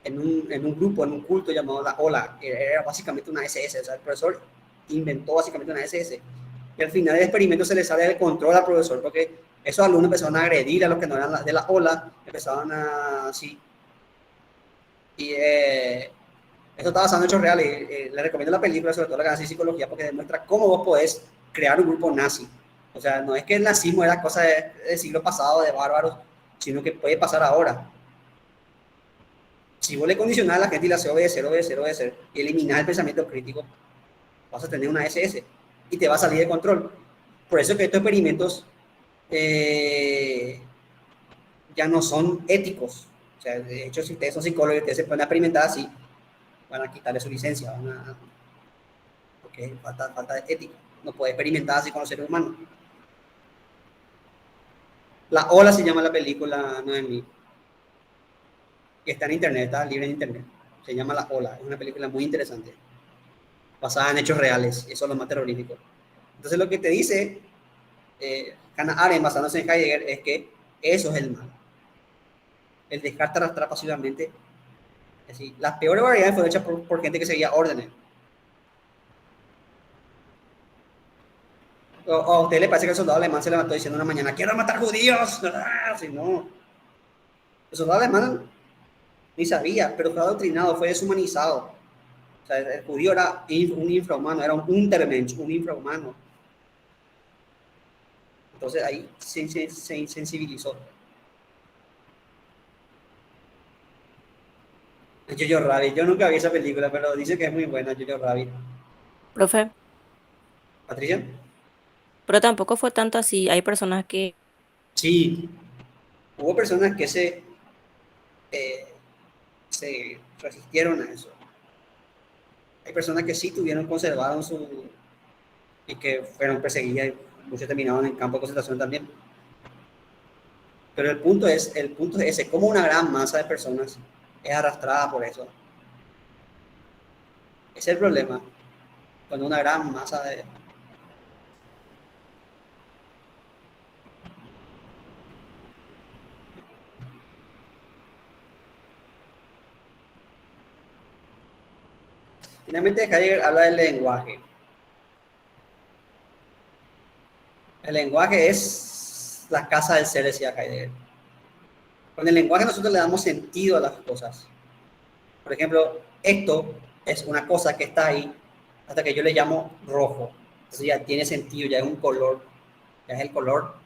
en un grupo, en un culto llamado la ola, que era básicamente una SS, o sea, el profesor inventó básicamente una SS. Y al final del experimento se le sale del control al profesor, porque esos alumnos empezaron a agredir a los que no eran de la ola, empezaban a así. Y eso está basado en hechos reales. Le recomiendo la película, sobre todo la que hace psicología, porque demuestra cómo vos podés crear un grupo nazi. O sea, no es que el nazismo era cosa del siglo pasado, de bárbaros, sino que puede pasar ahora. Si vos le condicionás a la gente y le haces obedecer, y eliminar el pensamiento crítico, vas a tener una SS y te va a salir de control. Por eso que estos experimentos ya no son éticos. O sea, de hecho, si ustedes son psicólogos y ustedes se pueden experimentar así, van a quitarle su licencia, porque falta de ética. No puede experimentar así con los seres humanos. La ola se llama la película, Noemí. Que está en internet, está libre en internet. Se llama La ola. Es una película muy interesante. Basada en hechos reales. Eso es lo más terrorífico. Entonces lo que te dice Hannah Arendt, basándose en Heidegger, es que eso es el mal. El dejarte arrastrar pasivamente. Es decir, las peores barbaridades fueron hechas por gente que seguía órdenes. O a usted le parece que el soldado alemán se levantó diciendo una mañana, quiero matar judíos. Si no. El soldado alemán ni sabía, pero fue adoctrinado, fue deshumanizado. O sea, el judío era un infrahumano, era un Untermensch, un infrahumano. Entonces ahí se insensibilizó. Jojo Rabbit, yo nunca vi esa película, pero dice que es muy buena, Jojo Rabbit. Profe, ¿Patricia? pero tampoco fue tanto así. Hay personas que Sí, hubo personas que se resistieron a eso. Hay personas que sí conservaron y que fueron perseguidas y muchos terminaron en campo de concentración también. Pero el punto es ese, como una gran masa de personas es arrastrada por eso. Ese es el problema, cuando una gran masa de... Finalmente Heidegger habla del lenguaje. El lenguaje es la casa del ser, decía Heidegger. Con el lenguaje nosotros le damos sentido a las cosas. Por ejemplo, esto es una cosa que está ahí hasta que yo le llamo rojo. Entonces ya tiene sentido, ya es un color, ya es el color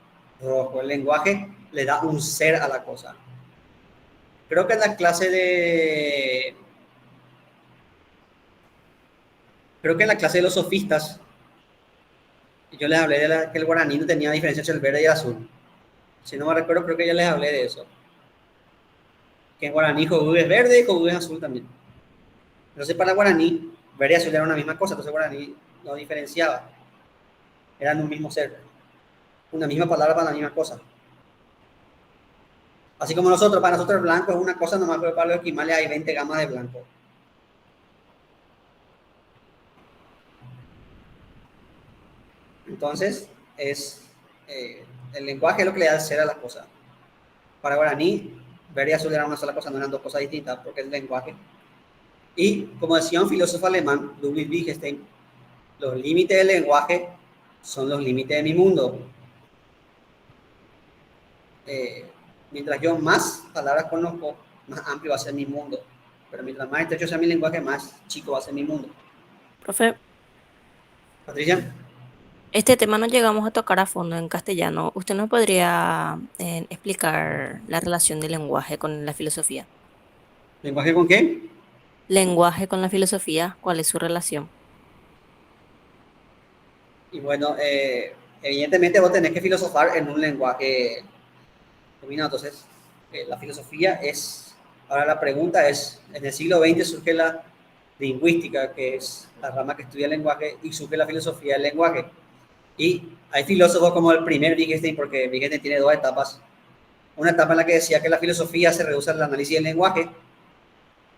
rojo. El lenguaje le da un ser a la cosa. Creo que en la clase de... Creo que en la clase de los sofistas, yo les hablé de que el guaraní no tenía diferencia entre el verde y el azul. Si no me recuerdo, creo que ya les hablé de eso. Que en guaraní Jogú es verde y Jogú es azul también. Entonces para guaraní, verde y azul eran una misma cosa, entonces guaraní no diferenciaba. Eran un mismo ser. Una misma palabra para la misma cosa. Así como para nosotros el blanco es una cosa, nomás pero para los esquimales hay 20 gamas de blanco. Entonces, el lenguaje es lo que le da ser a las cosas. Para guaraní, verde y azul eran una sola cosa, no eran dos cosas distintas, porque es el lenguaje. Y como decía un filósofo alemán, Ludwig Wittgenstein, los límites del lenguaje son los límites de mi mundo. Mientras yo más palabras conozco, más amplio va a ser mi mundo. Pero mientras más estrecho sea mi lenguaje, más chico va a ser mi mundo. Profe, Patricia, este tema no llegamos a tocar a fondo en castellano. ¿Usted nos podría explicar la relación del lenguaje con la filosofía? ¿lenguaje con qué? Lenguaje con la filosofía, ¿cuál es su relación? Y bueno, evidentemente vos tenés que filosofar en un lenguaje dominado. Entonces, la filosofía es, ahora la pregunta es, en el siglo XX surge la lingüística, que es la rama que estudia el lenguaje, y surge la filosofía del lenguaje. Y hay filósofos como el primer Wittgenstein, porque Wittgenstein tiene dos etapas. Una etapa en la que decía que la filosofía se reduce al análisis del lenguaje,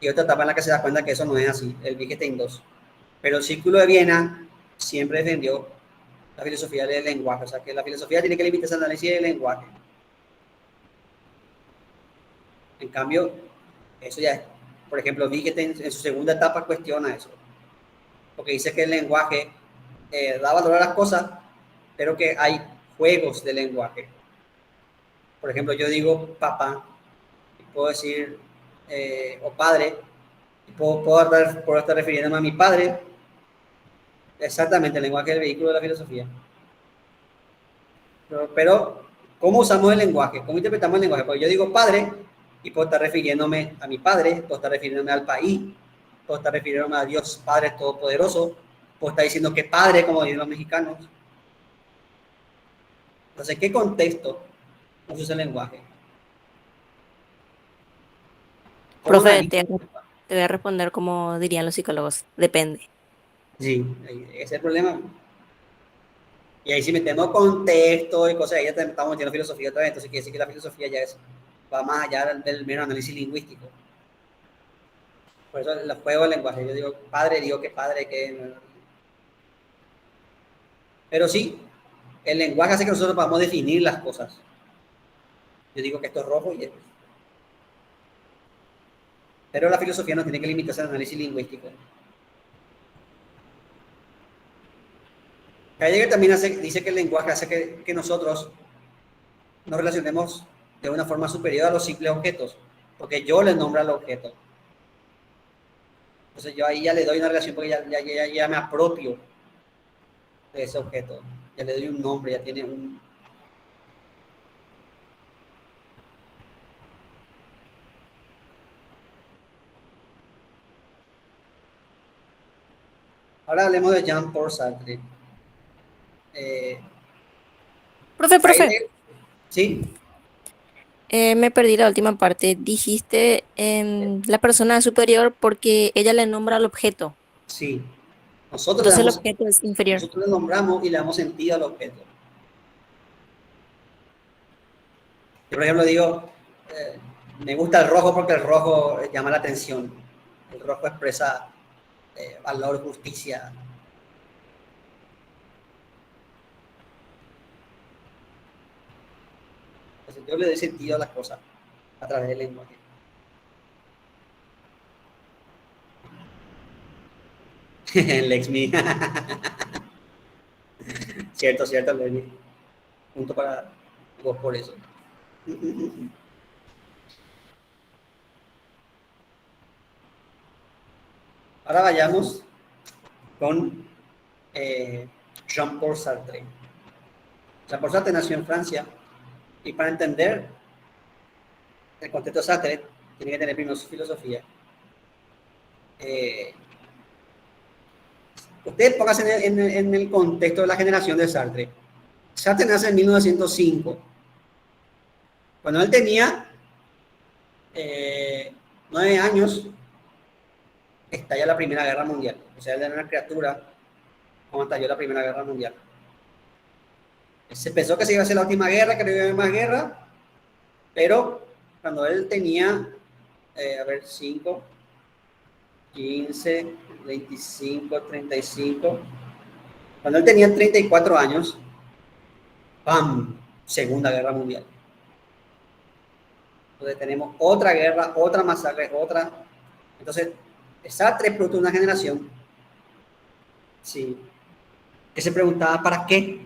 y otra etapa en la que se da cuenta que eso no es así, el Wittgenstein 2. Pero el Círculo de Viena siempre defendió la filosofía del lenguaje, o sea que la filosofía tiene que limitarse al análisis del lenguaje. En cambio, eso ya es, por ejemplo, Wittgenstein en su segunda etapa cuestiona eso, porque dice que el lenguaje da valor a las cosas, pero que hay juegos de lenguaje. Por ejemplo, yo digo papá, y puedo decir, o padre, y puedo estar refiriéndome a mi padre. Exactamente, el lenguaje es el vehículo de la filosofía. Pero ¿cómo usamos el lenguaje? ¿Cómo interpretamos el lenguaje? Porque yo digo padre y puedo estar refiriéndome a mi padre, puedo estar refiriéndome al país, puedo estar refiriéndome a Dios Padre Todopoderoso, puedo estar diciendo que padre, como dicen los mexicanos. Entonces, ¿qué contexto usa el lenguaje? ¿Cómo Profe, analizo? te voy a responder como dirían los psicólogos. Depende. Sí, ese es el problema. Y ahí si metemos contexto y cosas, ahí ya estamos metiendo filosofía otra vez, entonces quiere decir que la filosofía ya va más allá del mero análisis lingüístico. Por eso el juego del lenguaje, yo digo padre, digo que padre, que... Pero sí, el lenguaje hace que nosotros podamos definir las cosas. Yo digo que esto es rojo y esto. Pero la filosofía no tiene que limitarse al análisis lingüístico. Heidegger también dice que el lenguaje hace que nosotros nos relacionemos de una forma superior a los simples objetos, porque yo le nombro al objeto. Entonces yo ahí ya le doy una relación porque ya me apropio de ese objeto. Ya le doy un nombre, ya tiene un... Ahora hablemos de Jean-Paul Sartre. Profe, Heidegger, sí, me perdí la última parte. Dijiste la persona superior porque ella le nombra al objeto. sí. Nosotros Entonces el objeto es inferior. le nombramos y le damos sentido al objeto. Yo, por ejemplo, digo, me gusta el rojo porque el rojo llama la atención. El rojo expresa valor, justicia. Entonces, yo le doy sentido a las cosas a través del lenguaje. Lexmi. Cierto, Lexmi. Punto para vos por eso. Ahora vayamos con Jean-Paul Sartre. Jean-Paul Sartre nació en Francia y para entender el contexto de Sartre tiene que tener primero su filosofía. Ustedes pónganse en el contexto de la generación de Sartre. Sartre nace en 1905. Cuando él tenía 9 años, estalla la Primera Guerra Mundial. O sea, él era una criatura cuando estalló la Primera Guerra Mundial. Se pensó que se iba a hacer la última guerra, que no iba a haber más guerra, pero cuando él tenía, 5, 15, 25, 35, cuando él tenía 34 años, ¡pam! Segunda Guerra Mundial. Entonces tenemos otra guerra, otra masacre, otra. Entonces, Sartre es producto de una generación, sí, que se preguntaba ¿para qué?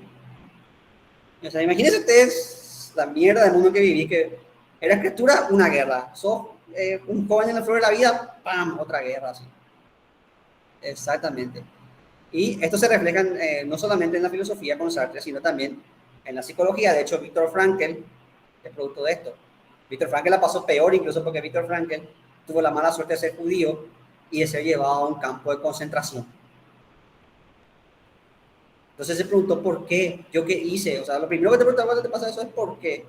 O sea, imagínense ustedes la mierda del mundo que viví, que era escritura, una guerra. Sos un joven en la flor de la vida, ¡pam! Otra guerra, así. Exactamente. Y esto se refleja no solamente en la filosofía con Sartre, sino también en la psicología. De hecho, Viktor Frankl es producto de esto. Viktor Frankl la pasó peor, incluso porque Viktor Frankl tuvo la mala suerte de ser judío y de ser llevado a un campo de concentración. Entonces se preguntó por qué, yo qué hice. O sea, lo primero que te preguntaba cuando te pasa eso es por qué.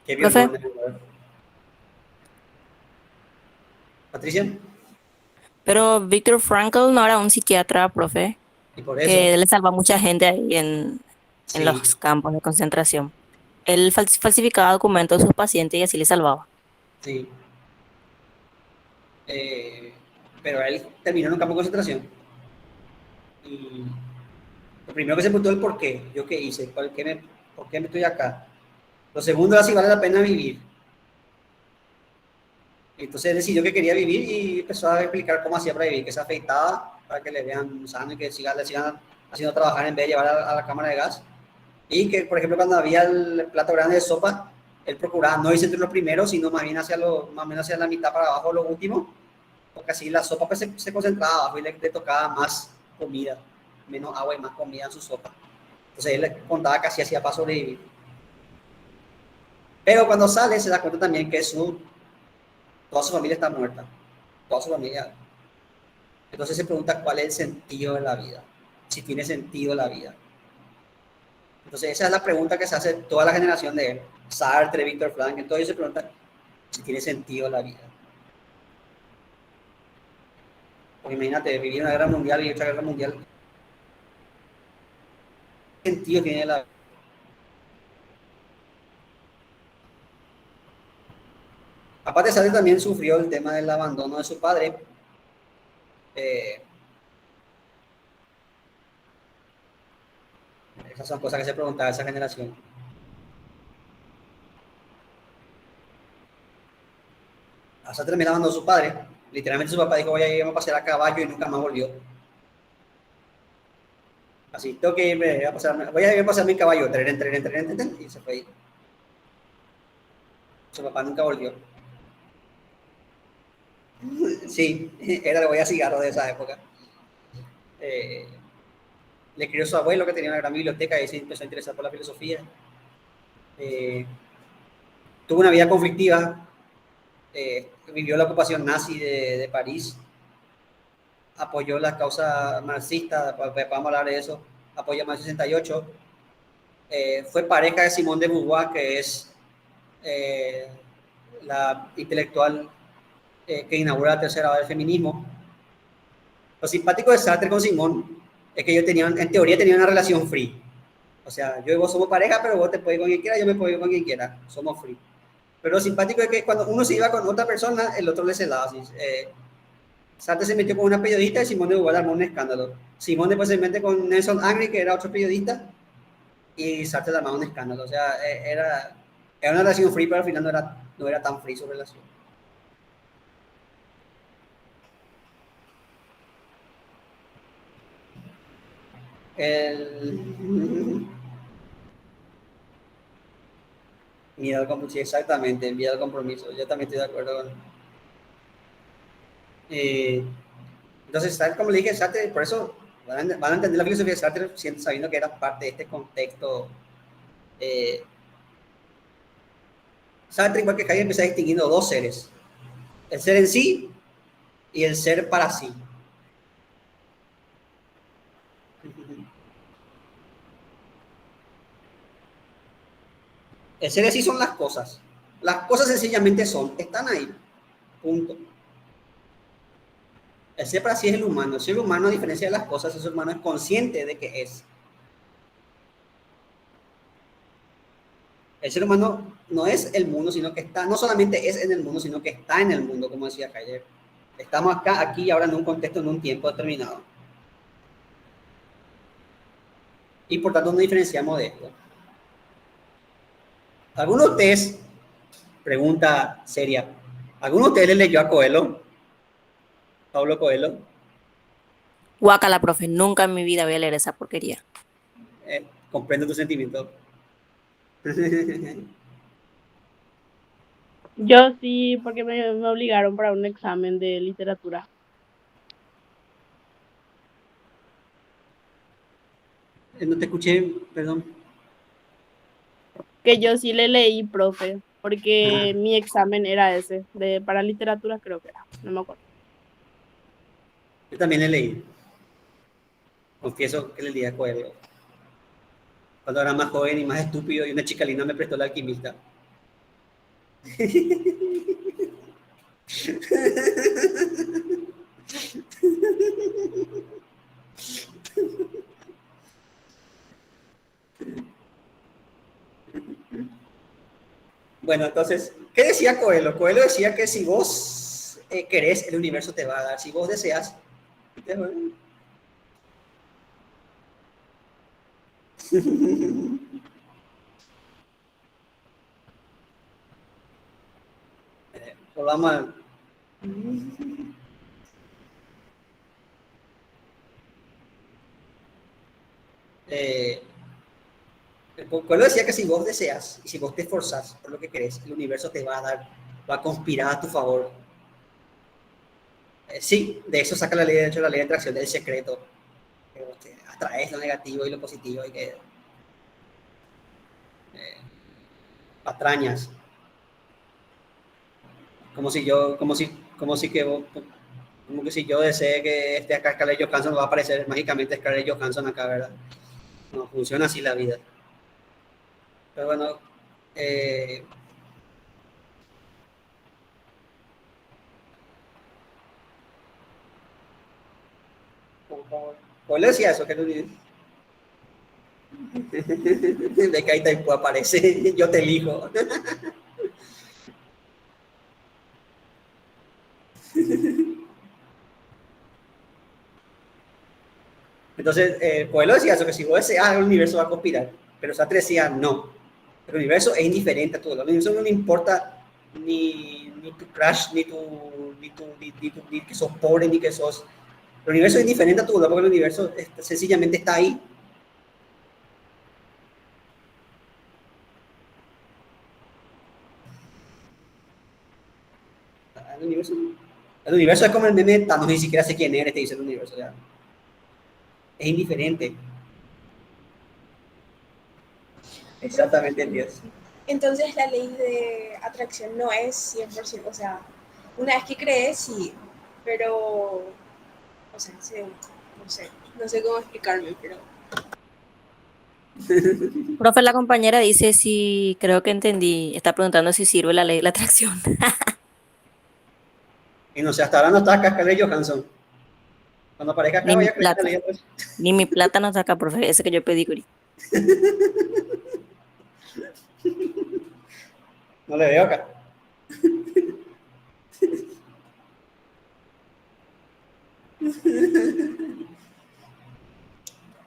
¿Qué vio Profe, Patricia? pero Viktor Frankl no era un psiquiatra, profe, Y por eso, que le salva a mucha gente ahí en sí, los campos de concentración. Él falsificaba documentos de sus pacientes y así le salvaba. sí. Pero él terminó en un campo de concentración. Y lo primero que se preguntó es el por qué. ¿Yo qué hice? ¿Por qué me estoy acá? Lo segundo era si vale la pena vivir. Entonces él decidió que quería vivir y empezó a explicar cómo hacía para vivir, que se afeitaba para que le vean sano y que le sigan haciendo trabajar en vez de llevar a la cámara de gas. Y que, por ejemplo, cuando había el plato grande de sopa, él procuraba no irse entre los primeros, sino más bien más o menos hacia la mitad para abajo, lo último, porque así la sopa pues, se concentraba abajo y le tocaba más comida, menos agua y más comida en su sopa. Entonces él le contaba que así hacía para sobrevivir. Pero cuando sale se da cuenta también que toda su familia está muerta, toda su familia. Entonces se pregunta cuál es el sentido de la vida, si tiene sentido la vida. Entonces esa es la pregunta que se hace toda la generación de él, Sartre, Viktor Frankl, entonces ellos se preguntan si tiene sentido la vida. Porque imagínate, vivir una guerra mundial y otra guerra mundial, ¿qué sentido tiene la vida? Aparte, Sartre también sufrió el tema del abandono de su padre. Esas son cosas que se preguntaba esa generación. A Sartre me abandonó su padre. Literalmente su papá dijo, voy a irme a pasear a caballo y nunca más volvió. Así, tengo que irme a pasar, voy a ir a pasar mi caballo, y se fue. Su papá nunca volvió. Sí, era el voy a cigarro de esa época. Le escribió su abuelo que tenía una gran biblioteca y se empezó a interesar por la filosofía. Tuvo una vida conflictiva, vivió la ocupación nazi de París, apoyó la causa marxista, vamos a hablar de eso, apoyó más 68, fue pareja de Simone de Beauvoir, que es la intelectual que inaugura la tercera ola del feminismo. Lo simpático de Sartre con Simone es que ellos tenían, en teoría, tenían una relación free. O sea, yo y vos somos pareja, pero vos te puedes ir con quien quiera, yo me puedo ir con quien quiera, somos free. Pero lo simpático es que cuando uno se iba con otra persona, el otro le celaba. Sartre se metió con una periodista y Simone de Beauvoir armó un escándalo. Simone después se mete con Nelson Agri, que era otro periodista, y Sartre armaba un escándalo. O sea, era una relación free, pero al final no era tan free su relación. Miedo al compromiso, exactamente, miedo al compromiso. Yo también estoy de acuerdo con. Entonces, como le dije, Sartre, por eso van a entender la filosofía de Sartre sabiendo que era parte de este contexto. Sartre, igual que Heidegger, empieza distinguiendo dos seres: el ser en sí y el ser para sí. El ser en sí son las cosas. Las cosas sencillamente son, están ahí. Punto. El ser para sí es el humano. El ser humano, a diferencia de las cosas, el ser humano es consciente de que es. El ser humano no es el mundo, sino que está, no solamente es en el mundo, sino que está en el mundo, como decía Heidegger. Estamos acá, aquí y ahora en un contexto, en un tiempo determinado. Y por tanto nos diferenciamos de esto. ¿Alguno de ustedes, pregunta seria, ¿alguno de ustedes le leyó a Coelho? Pablo Coelho. Guácala, profe, nunca en mi vida voy a leer esa porquería. Comprendo tu sentimiento. Yo sí, porque me obligaron para un examen de literatura. No te escuché, perdón. Que yo sí le leí, profe, porque Ah, mi examen era ese, para literatura creo que era, no me acuerdo. yo también le leí. Confieso que le leí a Coelho. Cuando era más joven y más estúpido, y una chica linda me prestó La Alquimista. Bueno, entonces, ¿qué decía Coelho? Coelho decía que si vos querés, el universo te va a dar. Si vos deseas, te va a dar. Volvamos a... Coelho decía que si vos deseas y si vos te esforzás por lo que querés, el universo te va a dar, va a conspirar a tu favor. Sí, de eso saca la ley, de hecho, la ley de atracción del secreto. Que vos te atraes lo negativo y lo positivo y que patrañas. Como si que vos, como que si yo desee que esté acá Scarlett Johansson, va a aparecer mágicamente Scarlett Johansson acá, ¿verdad? No funciona así la vida. Pero bueno, eh, ¿cuál decía eso? Que de que ahí te aparece, yo te elijo. Entonces, Coelho decía eso, que si vos deseas, el universo va a conspirar. Pero Sartre decía, no. El universo es indiferente a todo. El universo no le importa ni tu crush, ni que sos pobre, ni que sos... El universo es indiferente a todo, porque el universo sencillamente está ahí. El universo, el universo es como el meme, Thanos ni siquiera sé quién eres, te dice el universo. Ya. Es indiferente. Exactamente, Dios. Entonces la ley de atracción no es 100%, o sea, una vez que crees, sí, pero, o sea, sí, no sé cómo explicarme, pero Profe, la compañera dice si, creo que entendí, está preguntando si sirve la ley de la atracción. Y no sé, hasta ahora no está acá Scarlett Johansson. Cuando aparezca acá Ni mi vaya a creer la plata, ley de atracción. ni mi plata no saca, profe, ese que yo pedí. No le veo acá.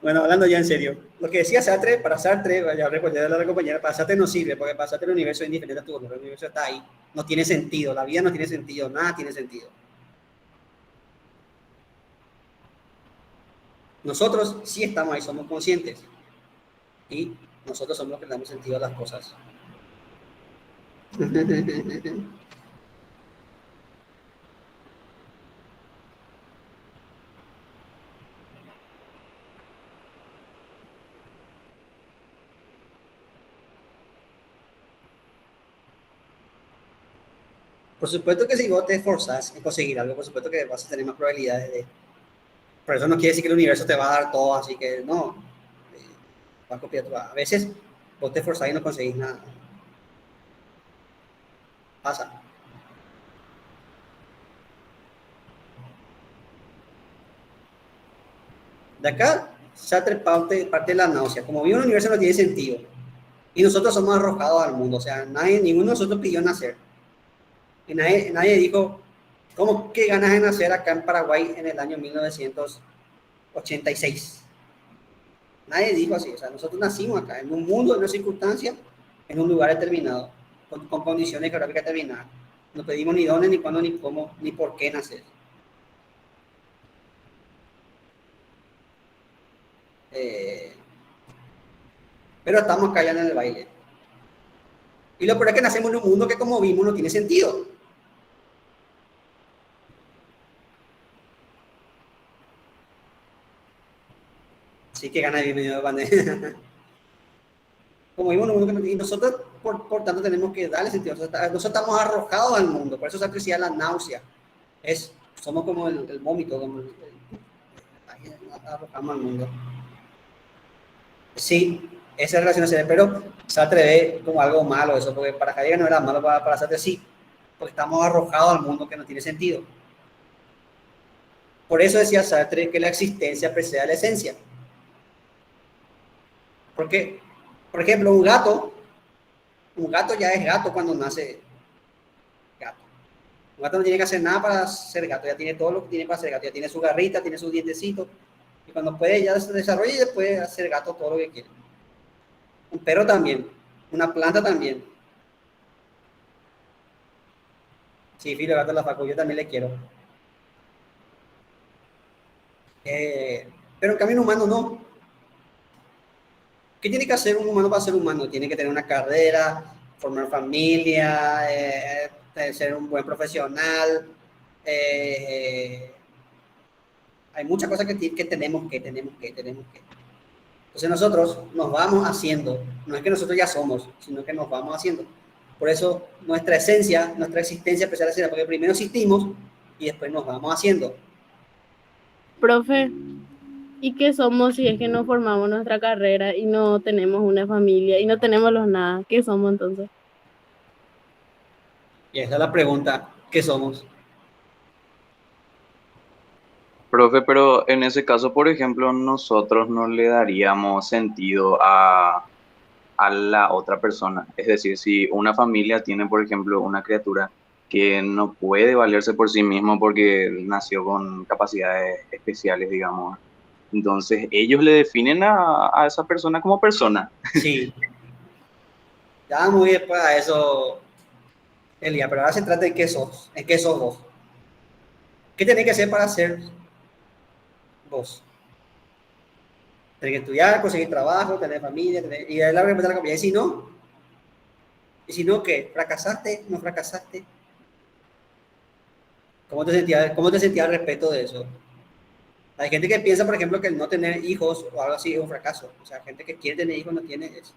Bueno, hablando ya en serio, lo que decía Sartre, para Sartre, ya recordé de la compañera, para Sartre no sirve, porque para Sartre el universo es indiferente a tu el universo está ahí, no tiene sentido, la vida no tiene sentido, nada tiene sentido. Nosotros sí estamos ahí, somos conscientes, y nosotros somos los que le damos sentido a las cosas. Por supuesto que si vos te esforzás en conseguir algo, por supuesto que vas a tener más probabilidades de... Por eso no quiere decir que el universo te va a dar todo, así que no. Va a copiar todo. A veces vos te esforzás y no conseguís nada. Pasa. De acá, Sartre parte de la náusea. Como vi un universo no tiene sentido. Y nosotros somos arrojados al mundo, o sea, ninguno de nosotros pidió nacer. Y nadie dijo, ¿cómo qué ganas de nacer acá en Paraguay en el año 1986? Nadie dijo así, o sea, nosotros nacimos acá, en un mundo, en una circunstancia, en un lugar determinado, con condiciones geográficas determinadas. No pedimos ni dónde, ni cuándo, ni cómo, ni por qué nacer. Pero estamos acá ya en el baile. Y lo peor es que nacemos en un mundo que, como vimos, no tiene sentido. Sí, que gana de bienvenido de pandemia. Como vimos, en un mundo que no, y nosotros, por tanto, tenemos que darle sentido. Nosotros estamos arrojados al mundo. Por eso se aprecia la náusea. Somos como el vómito, como arrojamos al mundo. Sí, esa relación se ve, pero Sartre ve como algo malo eso, porque para Heidegger no era malo, para Sartre sí, porque estamos arrojados al mundo que no tiene sentido. Por eso decía Sartre que la existencia precede a la esencia. Porque, por ejemplo, un gato ya es gato cuando nace gato. Un gato no tiene que hacer nada para ser gato, ya tiene todo lo que tiene para ser gato, ya tiene su garrita, tiene sus dientecitos, y cuando puede ya se desarrolla y puede hacer gato todo lo que quiere. Un perro también, una planta también. Sí, filo, gato la facu, yo también le quiero. Pero en cambio un humano no. ¿Qué tiene que hacer un humano para ser humano? Tiene que tener una carrera, formar familia, ser un buen profesional. Hay muchas cosas que tenemos que. Entonces nosotros nos vamos haciendo. No es que nosotros ya somos, sino que nos vamos haciendo. Por eso nuestra esencia, nuestra existencia especial es porque primero existimos y después nos vamos haciendo. Profe, ¿y qué somos si es que no formamos nuestra carrera y no tenemos una familia y no tenemos los nada? ¿Qué somos entonces? Y esa es la pregunta, ¿qué somos? Profe, pero en ese caso, por ejemplo, nosotros no le daríamos sentido a la otra persona. Es decir, si una familia tiene, por ejemplo, una criatura que no puede valerse por sí mismo porque nació con capacidades especiales, digamos, entonces ellos le definen a esa persona como persona. Sí, ya vamos muy después a eso, Elia, pero ahora se trata de en qué sos vos. ¿Qué tenés que hacer para ser vos? Tenés que estudiar, conseguir trabajo, tener familia, y es la respuesta de la compañía. Y si no, ¿qué? ¿Fracasaste? ¿No fracasaste? ¿Cómo te sentías al respecto de eso? Hay gente que piensa, por ejemplo, que el no tener hijos o algo así es un fracaso. O sea, gente que quiere tener hijos no tiene eso.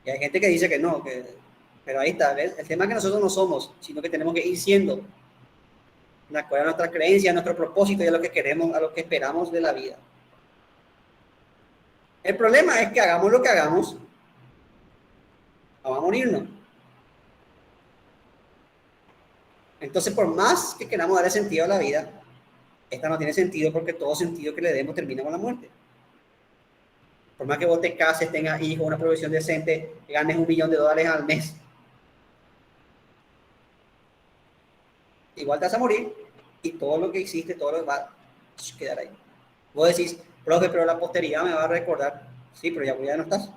Y hay gente que dice que no, pero ahí está, ¿ves? El tema es que nosotros no somos, sino que tenemos que ir siendo, de acuerdo a nuestra creencia, a nuestro propósito y a lo que queremos, a lo que esperamos de la vida. El problema es que hagamos lo que hagamos, vamos a morirnos. Entonces, por más que queramos darle sentido a la vida, esta no tiene sentido porque todo sentido que le demos termina con la muerte. Por más que vos te cases, tengas hijos, una profesión decente, ganes $1 millón al mes, igual te vas a morir y todo lo que hiciste, todo lo que va a quedar ahí. Vos decís, profe, pero la posteridad me va a recordar. Sí, pero ya no estás,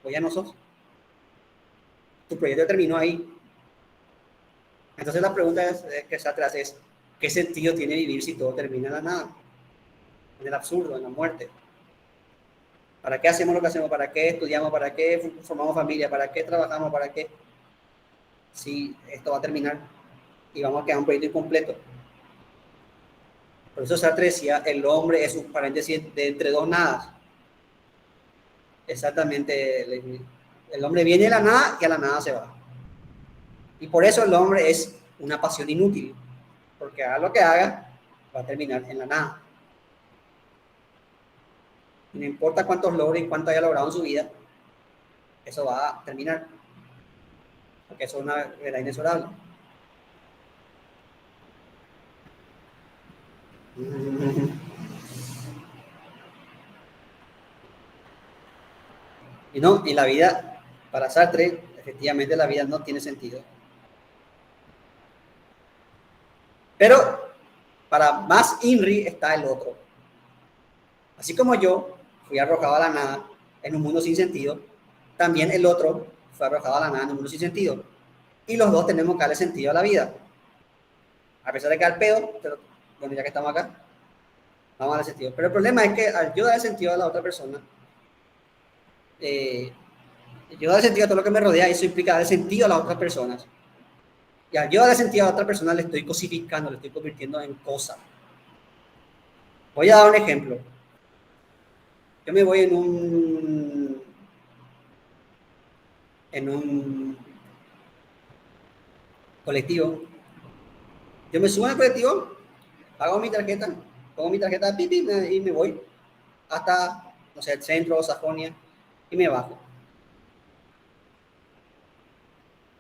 vos ya no sos. Tu proyecto terminó ahí. Entonces la pregunta que está atrás es, ¿qué sentido tiene vivir si todo termina en la nada? En el absurdo, en la muerte. ¿Para qué hacemos lo que hacemos? ¿Para qué estudiamos? ¿Para qué formamos familia? ¿Para qué trabajamos? ¿Para qué? Si esto va a terminar y vamos a quedar un proyecto incompleto. Por eso Sartre decía, el hombre es un paréntesis de entre dos nadas. Exactamente, el hombre viene de la nada y a la nada se va. Y por eso el hombre es una pasión inútil, porque haga lo que haga, va a terminar en la nada. Y no importa cuántos logros y cuánto haya logrado en su vida, eso va a terminar, porque eso es una verdad inexorable. Y la vida, para Sartre, efectivamente la vida no tiene sentido. Pero para más INRI está el otro. Así como yo fui arrojado a la nada en un mundo sin sentido, también el otro fue arrojado a la nada en un mundo sin sentido. Y los dos tenemos que darle sentido a la vida. A pesar de que al pedo, pero bueno, ya que estamos acá, vamos a darle sentido. Pero el problema es que al yo darle sentido a la otra persona, yo darle sentido a todo lo que me rodea, eso implica darle sentido a las otras personas. Y al yo darle sentido a la otra persona, le estoy cosificando, le estoy convirtiendo en cosa. Voy a dar un ejemplo. Yo me voy en un colectivo. Yo me subo en el colectivo, hago mi tarjeta, pongo mi tarjeta pipi y me voy hasta, no sé, el centro, Sajonia, y me bajo.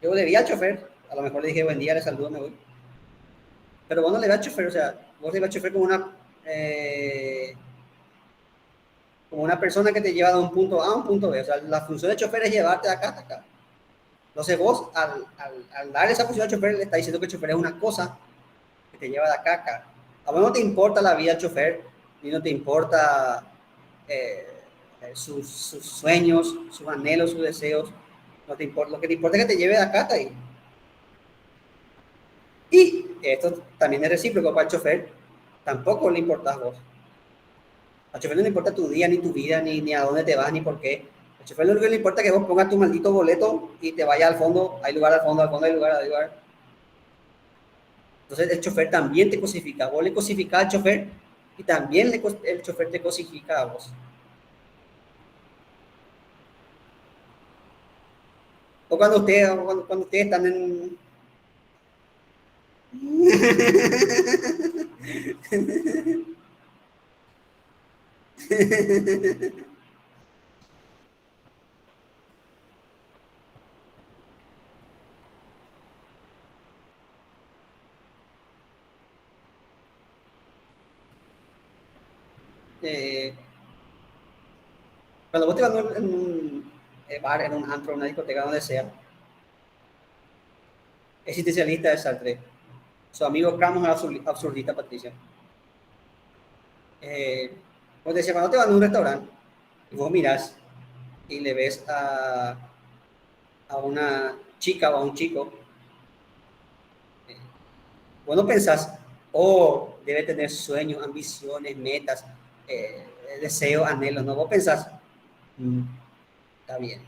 Yo le vi al chofer, a lo mejor le dije buen día, le saludo, me voy. Pero vos no le ves al chofer, o sea, vos le ves al chofer como una persona que te lleva de un punto A a un punto B. O sea, la función del chofer es llevarte de acá hasta acá. Entonces vos, al dar esa función al chofer, le está diciendo que el chofer es una cosa que te lleva de acá a acá. A vos no te importa la vida del chofer, ni no te importa sus sueños, sus anhelos, sus deseos. No te importa, lo que te importa es que te lleve de acá hasta ahí. Y esto también es recíproco para el chofer. Tampoco le importas vos. Al chofer no le importa tu día, ni tu vida, ni a dónde te vas, ni por qué. Al chofer lo único que le importa es que vos pongas tu maldito boleto y te vayas al fondo. Hay lugar al fondo, hay lugar. Entonces el chofer también te cosifica. Vos le cosificás al chofer y también el chofer te cosifica a vos. O cuando ustedes están en... cuando vos te vas en un bar, en un antro, en una discoteca, donde sea, existencialista de Sartre. Su amigo Camus es absurdista, Patricia. Como te decía, cuando te vas a un restaurante y vos mirás y le ves a una chica o a un chico, vos no pensás, oh, debe tener sueños, ambiciones, metas, deseos, anhelos, no, vos pensás, está bien.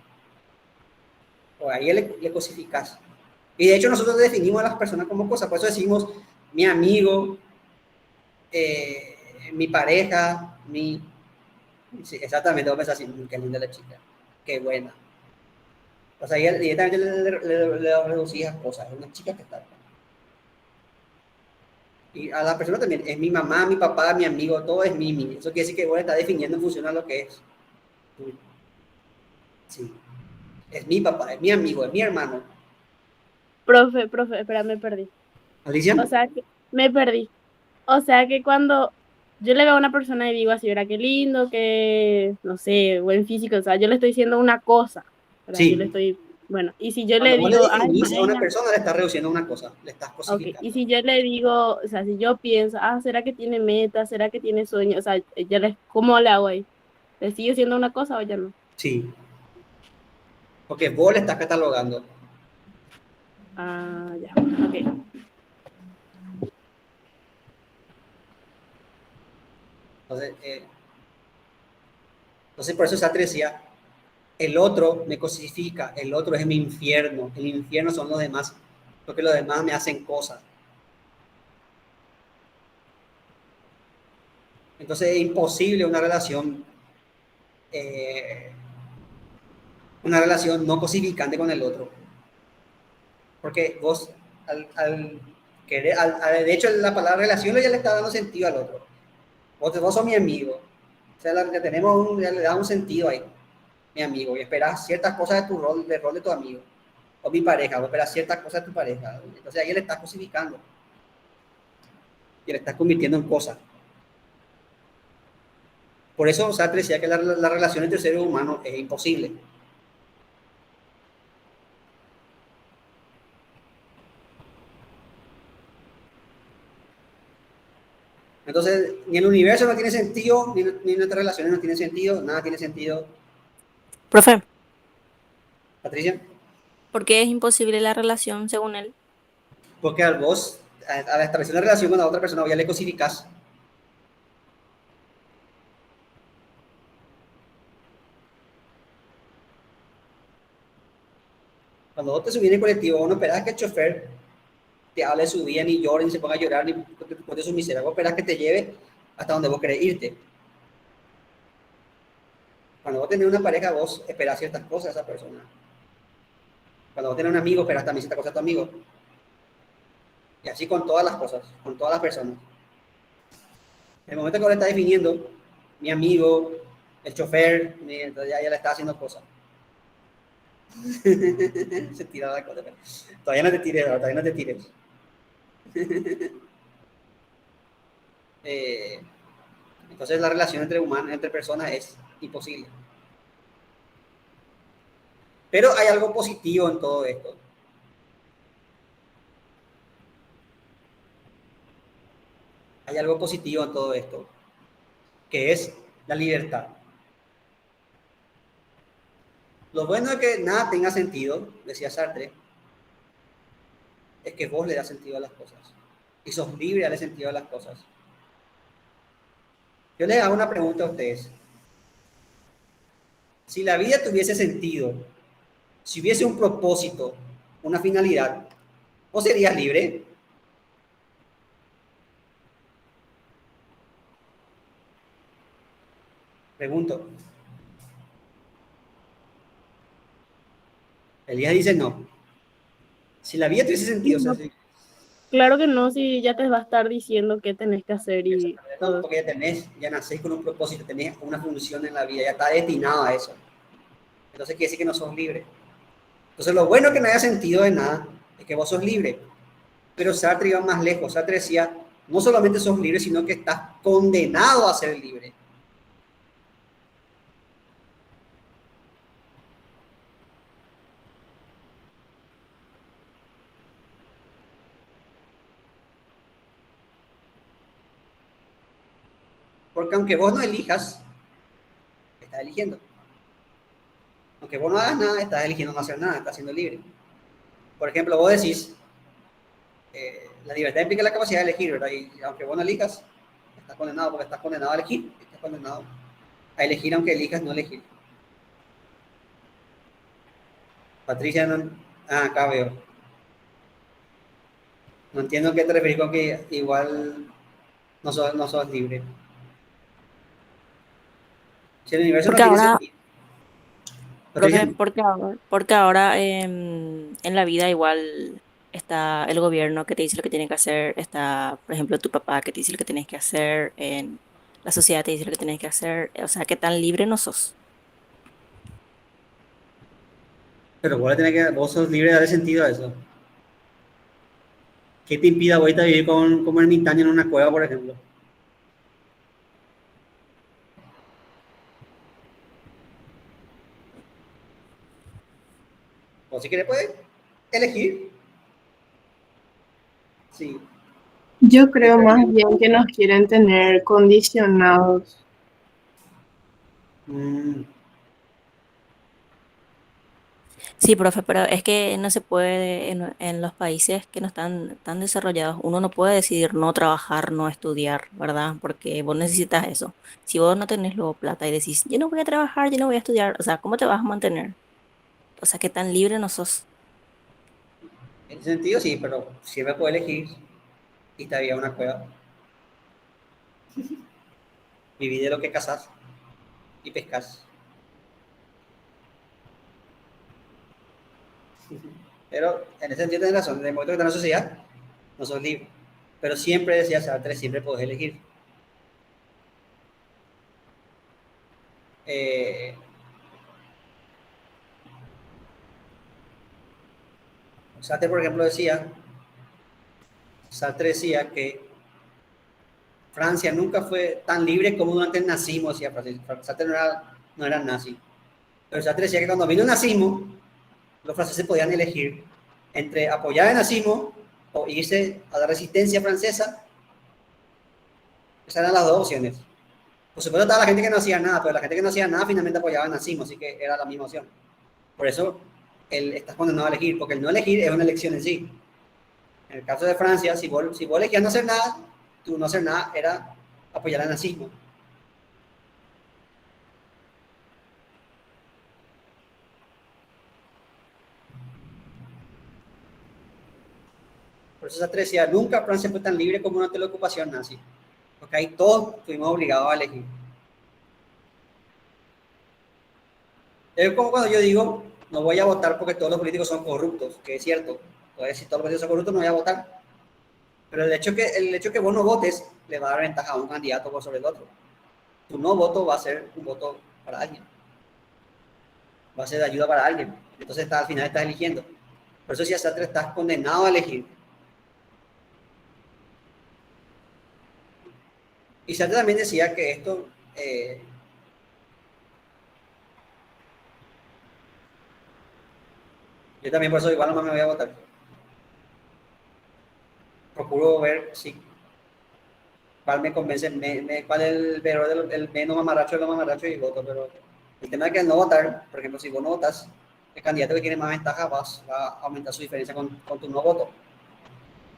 O ahí le cosificás. Y de hecho nosotros definimos a las personas como cosas, por eso decimos mi amigo, mi pareja, sí, exactamente, vos pensás así, qué linda la chica, qué buena. O sea, directamente le reducís a cosas, es una chica que está. Y a la persona también, es mi mamá, mi papá, mi amigo, todo es mi. Eso quiere decir que vos estás definiendo en función a lo que es. Sí. Es mi papá, es mi amigo, es mi hermano. Profe, espera, me perdí. ¿Alicia? O sea, que me perdí. O sea, que cuando yo le veo a una persona y digo así, ¿verdad? Qué lindo, que, no sé, buen físico, o sea, yo le estoy diciendo una cosa, ¿verdad? Sí. Yo le estoy, bueno, y si yo Cuando le vos digo, le definís a una buena, persona, le estás reduciendo una cosa, le estás ok, cosificando. y si yo le digo, o sea, si yo pienso, ¿será que tiene metas? ¿Será que tiene sueños? O sea, ¿cómo le hago ahí? ¿Le sigue siendo una cosa o ya no? Sí. Porque vos le estás catalogando. Ya, ok. Entonces por eso Sartre decía, el otro me cosifica, el otro es mi infierno, el infierno son los demás, porque los demás me hacen cosas. Entonces es imposible una relación no cosificante con el otro. Porque vos, de hecho, la palabra relación ya le está dando sentido al otro. Vos sos mi amigo. O sea, ya le da un sentido ahí, mi amigo. Y esperas ciertas cosas de tu rol, del rol de tu amigo. O mi pareja, vos esperas ciertas cosas de tu pareja. Entonces ahí le estás cosificando. Y le estás convirtiendo en cosas. Por eso Sartre decía que la relación entre seres humanos es imposible. Entonces, ni el universo no tiene sentido, ni nuestras relaciones no tienen sentido, nada tiene sentido. Profe, Patricia, ¿por qué es imposible la relación según él? porque al vos, al establecer una relación con la otra persona, vos ya le cosificás. Cuando vos te subís en el colectivo, vos no esperás que el chofer te hable de su vida, ni llore, ni se ponga a llorar, ni te cuente su miseria. Vos esperás que te lleve hasta donde vos querés irte. Cuando vos tenés una pareja, vos esperás ciertas cosas de esa persona. Cuando vos tenés un amigo, esperás también ciertas cosas de tu amigo. Y así con todas las cosas, con todas las personas. En el momento que vos le estás definiendo, mi amigo, el chofer, entonces ya le está haciendo cosas. Se tira la cosa. Todavía no te tires, todavía no te tires. Entonces la relación entre humanos, entre personas es imposible. Pero hay algo positivo en todo esto. Hay algo positivo en todo esto, que es la libertad. Lo bueno de que nada tenga sentido, decía Sartre, es que vos le das sentido a las cosas. Y sos libre de darle sentido a las cosas. Yo les hago una pregunta a ustedes. Si la vida tuviese sentido, si hubiese un propósito, una finalidad, ¿vos serías libre? Pregunto. Elías dice no. Si la vida tuviese sentido, o sea, si, Claro que no, si ya te va a estar diciendo qué tenés que hacer y no, todo. porque ya nacés con un propósito, tenés una función en la vida, ya está destinado a eso. Entonces quiere decir que no sos libre. Entonces lo bueno que no haya sentido de nada es que vos sos libre. Pero Sartre iba más lejos. Sartre decía, no solamente sos libre, sino que estás condenado a ser libre. Porque aunque vos no elijas, estás eligiendo. Aunque vos no hagas nada, estás eligiendo no hacer nada, estás siendo libre. Por ejemplo, vos decís, la libertad implica la capacidad de elegir, ¿verdad? Y aunque vos no elijas, estás condenado, porque estás condenado a elegir, estás condenado a elegir aunque elijas no elegir. Patricia, no, acá veo. No entiendo a qué te referís con que igual no sos libre. Si el universo no Porque tiene ahora, sentido. Patricia, profe, porque ahora en la vida igual está el gobierno que te dice lo que tienes que hacer, está, por ejemplo, tu papá que te dice lo que tienes que hacer, en la sociedad te dice lo que tienes que hacer, o sea, ¿qué tan libre no sos? pero vos sos libre de darle sentido a eso. ¿Qué te impide ahorita vivir como ermitaño en una cueva, por ejemplo? O si quieres, puedes elegir. Sí. Yo creo más bien que nos quieren tener condicionados. Mm, Sí, profe, pero es que no se puede en los países que no están tan desarrollados, uno no puede decidir no trabajar, no estudiar, ¿verdad? Porque vos necesitas eso. Si vos no tenés luego plata y decís, yo no voy a trabajar, yo no voy a estudiar, o sea, ¿cómo te vas a mantener? O sea, ¿qué tan libre no sos? en ese sentido, sí, pero siempre puedes elegir y te había una cueva. Vivir de lo que cazas y pescas. Pero en ese sentido tienes razón. En el momento que estás en la sociedad, no sos libre. Pero siempre decía Sartre, siempre puedes elegir. Eh, Sartre, por ejemplo, Sartre decía que Francia nunca fue tan libre como durante el nazismo, decía Sartre no era nazi. Pero Sartre decía que cuando vino el nazismo, los franceses podían elegir entre apoyar el nazismo o irse a la resistencia francesa Esas eran las dos opciones. Por supuesto estaba la gente que no hacía nada, pero la gente que no hacía nada finalmente apoyaba el nazismo, así que era la misma opción. Por eso estás condenado a elegir, porque el no elegir es una elección en sí. En el caso de Francia, si vos elegías no hacer nada, tu no hacer nada era apoyar al nazismo. Por eso Sartre decía, nunca Francia fue tan libre como durante la ocupación nazi. Porque ahí todos fuimos obligados a elegir. Es como cuando yo digo, no voy a votar porque todos los políticos son corruptos, que es cierto. Entonces, si todos los políticos son corruptos, no voy a votar. Pero el hecho que vos no votes le va a dar ventaja a un candidato por sobre el otro. Tu no voto va a ser un voto para alguien. Va a ser de ayuda para alguien. Entonces al final estás eligiendo. Por eso si a Sartre estás condenado a elegir. Y Sartre también decía que esto yo también por eso igual nomás me voy a votar. Procuro ver si cuál me convence, cuál es el peor el menos mamarracho de los mamarrachos y voto. Pero el tema es que al no votar, por ejemplo, si vos no votas, el candidato que tiene más ventaja va a aumentar su diferencia con tu no voto.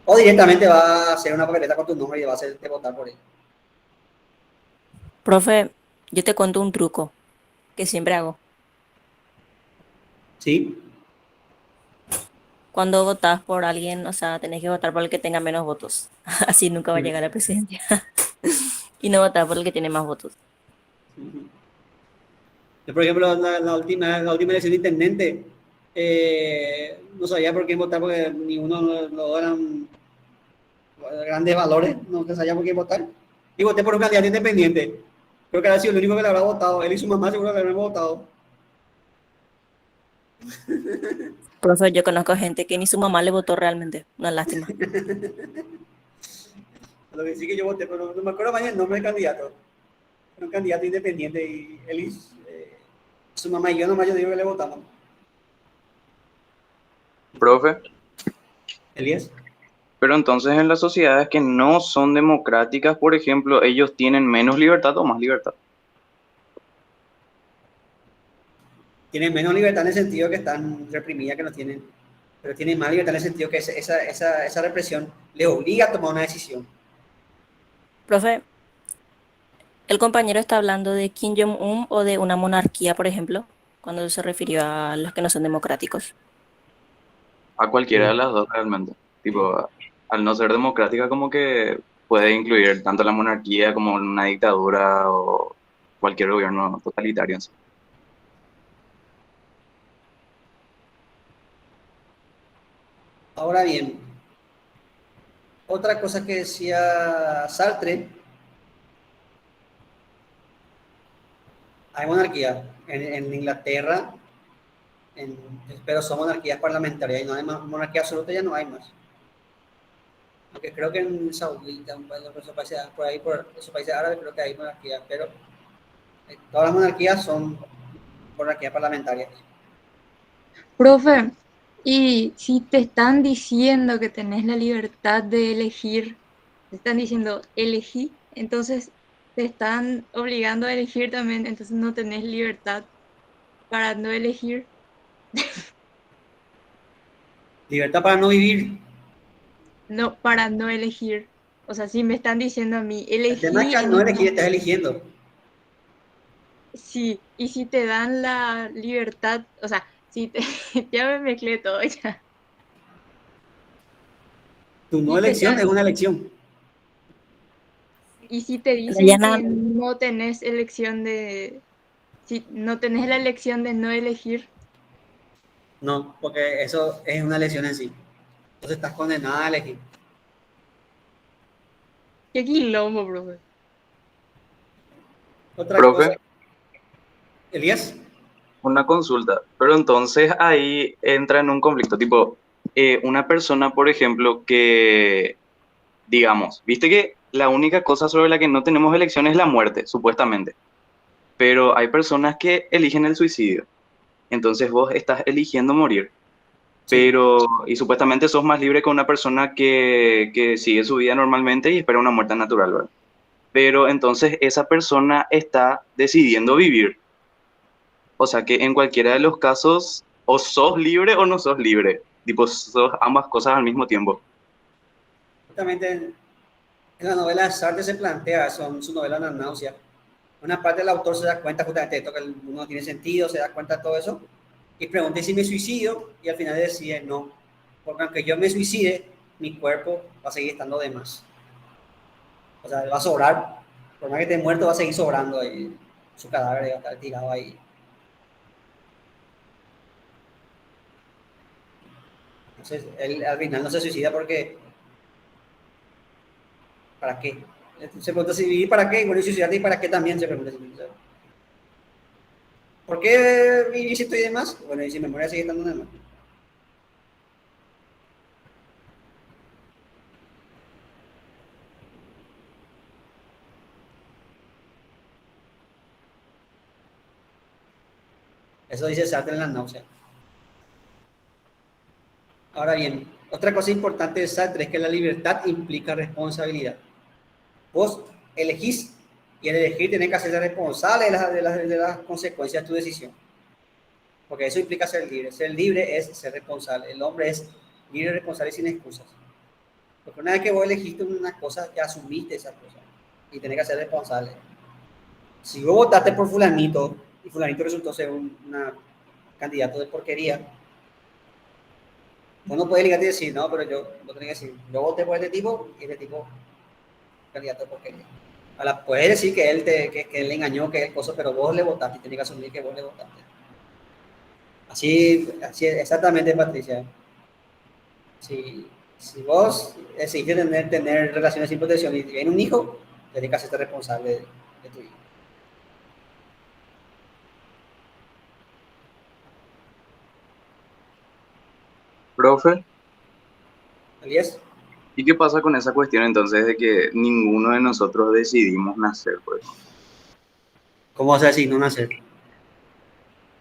O directamente va a hacer una papeleta con tu nombre y va a hacerte votar por él. Profe, yo te cuento un truco que siempre hago. ¿Sí? Cuando votas por alguien, o sea, tenés que votar por el que tenga menos votos. Así nunca va a llegar a la presidencia. Y no votar por el que tiene más votos. Yo, por ejemplo, la última elección de intendente, no sabía por quién votar porque ninguno no eran grandes valores, no sabía por quién votar. Y voté por un candidato independiente. Creo que había sido el único que le habrá votado. Él y su mamá seguro que le habrán votado. Profe, yo conozco gente que ni su mamá le votó realmente. Una lástima. Lo que sí que yo voté, pero no me acuerdo más el nombre del candidato. Era un candidato independiente y él y su mamá y yo nomás yo digo que le votamos. Profe, Elías. pero entonces en las sociedades que no son democráticas, por ejemplo, ellos tienen menos libertad o más libertad. Tienen menos libertad en el sentido que están reprimidas, que no tienen, pero tienen más libertad en el sentido que esa represión les obliga a tomar una decisión. Profe, el compañero está hablando de Kim Jong-un o de una monarquía, por ejemplo, cuando se refirió a los que no son democráticos. A cualquiera de las dos realmente. Tipo, al no ser democrática como que puede incluir tanto la monarquía como una dictadura o cualquier gobierno totalitario en sí. Ahora bien, otra cosa que decía Sartre, hay monarquía en Inglaterra, pero son monarquías parlamentarias y no hay monarquía absoluta, ya no hay más. Aunque creo que en Saudí, por ahí, por esos países árabes, creo que hay monarquías, pero todas las monarquías son monarquías parlamentarias. Profe, y si te están diciendo que tenés la libertad de elegir, te están diciendo elegí, entonces te están obligando a elegir también, entonces no tenés libertad para no elegir. Libertad para no vivir. No, para no elegir. O sea, si me están diciendo a mí, El tema es elegí que al no elegir estás eligiendo. sí, y si te dan la libertad, o sea, si te, ya me mezclé todo ya. Tu no Y te elección dan- es una elección. Y si te dicen Dayana, que no tenés elección de, si no tenés la elección de no elegir, No, porque eso es una elección en sí. Entonces estás condenada a elegir. qué quilombo, profe. Otra cosa, Profe, Elías, una consulta, pero entonces ahí entra en un conflicto, tipo, una persona, por ejemplo, que, digamos, viste que la única cosa sobre la que no tenemos elección es la muerte, supuestamente, pero hay personas que eligen el suicidio, entonces vos estás eligiendo morir, sí. pero, y supuestamente sos más libre que una persona que sigue su vida normalmente y espera una muerte natural, ¿verdad? pero entonces esa persona está decidiendo vivir. O sea que en cualquiera de los casos, o sos libre o no sos libre. Tipo, sos ambas cosas al mismo tiempo. Justamente en la novela de Sartre se plantea eso, en su novela La náusea. Una parte del autor se da cuenta justamente de esto, que el mundo no tiene sentido, se da cuenta de todo eso, y pregunta si me suicidio, y al final decide no, porque aunque yo me suicide, mi cuerpo va a seguir estando de más. O sea, va a sobrar, por más que esté muerto, va a seguir sobrando ahí, su cadáver va a estar tirado ahí. Entonces, él al final no se suicida porque, ¿para qué? Se pregunta si vivir para qué, bueno, y suicidarte y para qué también se pregunta. ¿Por qué vivir si estoy de más? Bueno, y si me muero sigue estando de más. Eso dice Sartre en La náusea. Ahora bien, otra cosa importante de Sartre es que la libertad implica responsabilidad. Vos elegís y al elegir tenés que hacerte responsable de las consecuencias de tu decisión. Porque eso implica ser libre. Ser libre es ser responsable. El hombre es libre, responsable y sin excusas. Porque una vez que vos elegiste una cosa, ya asumiste esa cosa y tenés que ser responsable. Si vos votaste por fulanito y fulanito resultó ser una candidato de porquería, vos no puedes ligarte y decir, no, pero yo no tenés que decir, yo voté por este tipo y este tipo candidato de porquería. Ahora, puedes decir que que él le engañó, que es cosa, pero vos le votaste y tenés que asumir que vos le votaste. Así exactamente, Patricia. Si vos decidiste tener relaciones sin protección y viene un hijo, tenés que hacerte responsable de tu hijo. Profe, ¿Elías? ¿y qué pasa con esa cuestión entonces de que ninguno de nosotros decidimos nacer, por ejemplo? ¿Cómo vas a decir no nacer?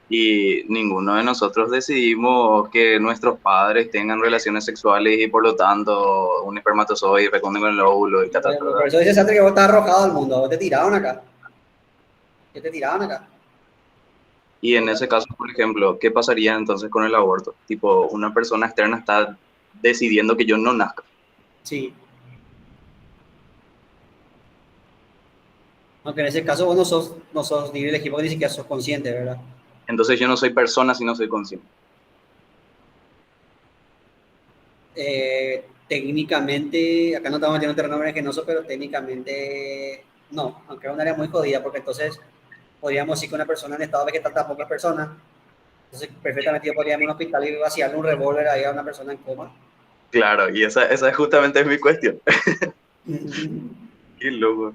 Y ninguno de nosotros decidimos que nuestros padres tengan relaciones sexuales y por lo tanto un espermatozoide fecunde con el óvulo y tal, tal, Por tal. eso dice Sartre que vos estás arrojado al mundo, vos te tiraron acá. Que te tiraban acá. Y en ese caso, por ejemplo, ¿qué pasaría entonces con el aborto? Tipo, una persona externa está decidiendo que yo no nazca. Sí. Aunque en ese caso vos no sos libre de equipo, porque ni siquiera sos consciente, ¿verdad? Entonces yo no soy persona si no soy consciente. Técnicamente, acá no estamos metiendo en terreno berenjenoso, pero técnicamente no, aunque es un área muy jodida, porque entonces podríamos decir que una persona en estado vegetal tampoco es persona. Entonces, perfectamente yo podría ir a un hospital y vaciarle un revólver ahí a una persona en coma. Claro, y esa es justamente mi cuestión. Qué loco.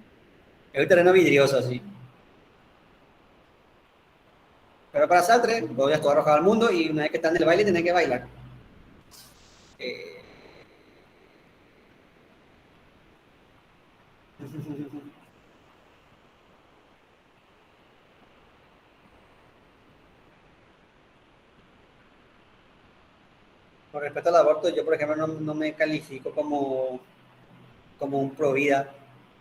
Es un terreno vidrioso, así. Pero para Sartre, vos ya estás arrojado al mundo y una vez que estás en el baile, tenés que bailar. Eh... Con respecto al aborto, yo, por ejemplo, no me califico como un pro vida,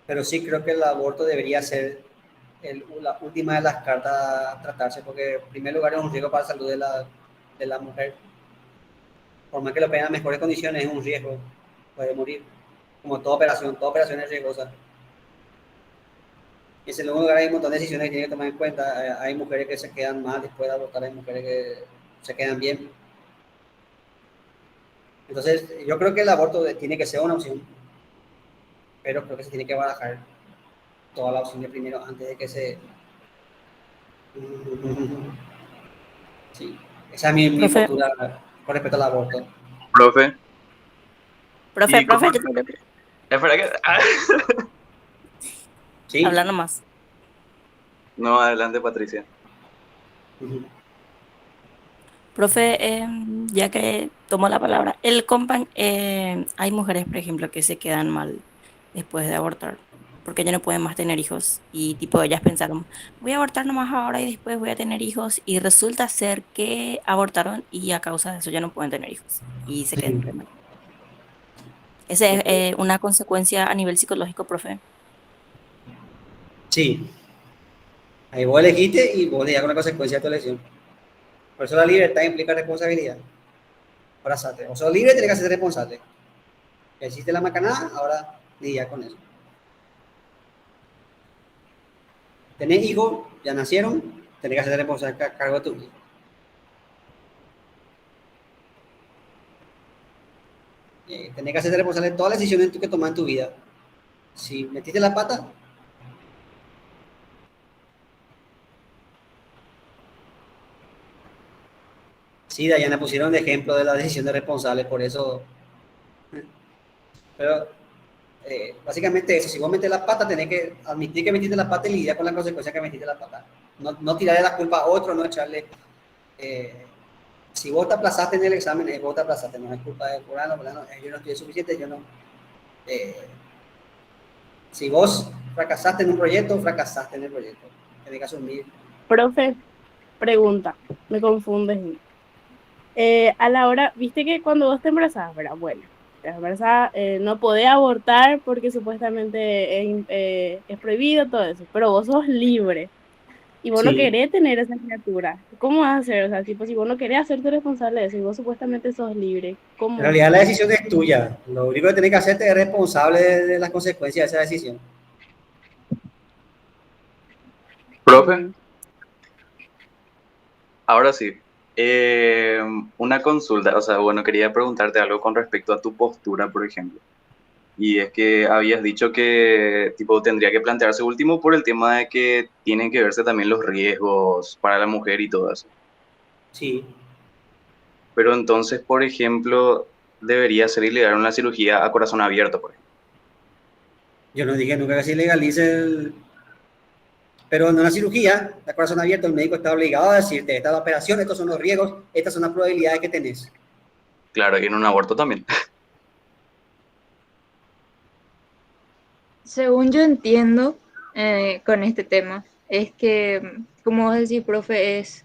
pero sí creo que el aborto debería ser la última de las cartas a tratarse, porque en primer lugar es un riesgo para la salud de la mujer. Por más que lo peguen en mejores condiciones, es un riesgo, puede morir. Como toda operación es riesgosa. Y en segundo lugar hay un montón de decisiones que tienen que tomar en cuenta. Hay mujeres que se quedan mal después de abortar, hay mujeres que se quedan bien. Entonces, yo creo que el aborto tiene que ser una opción, pero creo que se tiene que barajar toda la opción de primero antes de que se... Sí, esa es mi Profe, postura con respecto al aborto. Profe, profe, ¿y cómo? yo tengo que Espera que... Sí. hablar nomás. No, adelante, Patricia. Profe, ya que tomo la palabra, hay mujeres, por ejemplo, que se quedan mal después de abortar, porque ya no pueden más tener hijos y tipo ellas pensaron, voy a abortar nomás ahora y después voy a tener hijos y resulta ser que abortaron y a causa de eso ya no pueden tener hijos y se quedan re mal. Esa es una consecuencia a nivel psicológico, profe. Sí, ahí vos elegiste y vos lidias con la consecuencia de tu elección. Por eso la libertad implica responsabilidad. Abrazate. O sos libre, tenés que ser responsable. Hiciste la macanada, ahora lidia con eso. Tenés hijos, ya nacieron, tenés que hacer responsable a cargo de tu hijo. Tenés que hacer responsable de todas las decisiones que tomas en tu vida. Si metiste la pata, sí, Dayana pusieron de ejemplo de la decisión de responsable, por eso. Pero básicamente eso, si vos metes la pata, tenés que admitir que metiste la pata y lidiar con la consecuencia que metiste la pata. No tirarle la culpa a otro, no echarle. Si vos te aplazaste en el examen, vos te aplazaste, no es culpa de fulano, yo no estoy suficiente, yo no. Si vos fracasaste en un proyecto, fracasaste en el proyecto. Tenés que asumir. Profe, pregunta, me confundes. A la hora, viste que cuando vos te embarazás, ¿verdad? Bueno, te embarazás, no podés abortar porque supuestamente es prohibido todo eso, pero vos sos libre y vos no Sí, querés tener esa criatura. ¿Cómo vas a hacer? O sea, tipo, si vos no querés hacerte responsable de eso y vos supuestamente sos libre, en ¿cómo? realidad la decisión es tuya. Lo único que tenés que hacerte es responsable de las consecuencias de esa decisión. Profe, Ujú. ahora sí. Una consulta, o sea, bueno, quería preguntarte algo con respecto a tu postura, por ejemplo. Y es que habías dicho que tipo tendría que plantearse último por el tema de que tienen que verse también los riesgos para la mujer y todo eso. Sí, Pero entonces, por ejemplo, debería ser ilegal una cirugía a corazón abierto, por ejemplo. yo no dije nunca que se legalice pero en una cirugía, de corazón abierto, el médico está obligado a decirte, esta es la operación, estos son los riesgos, estas son las probabilidades que tenés. Claro, y en un aborto también. Según yo entiendo con este tema, es que, como vos decís, profe, es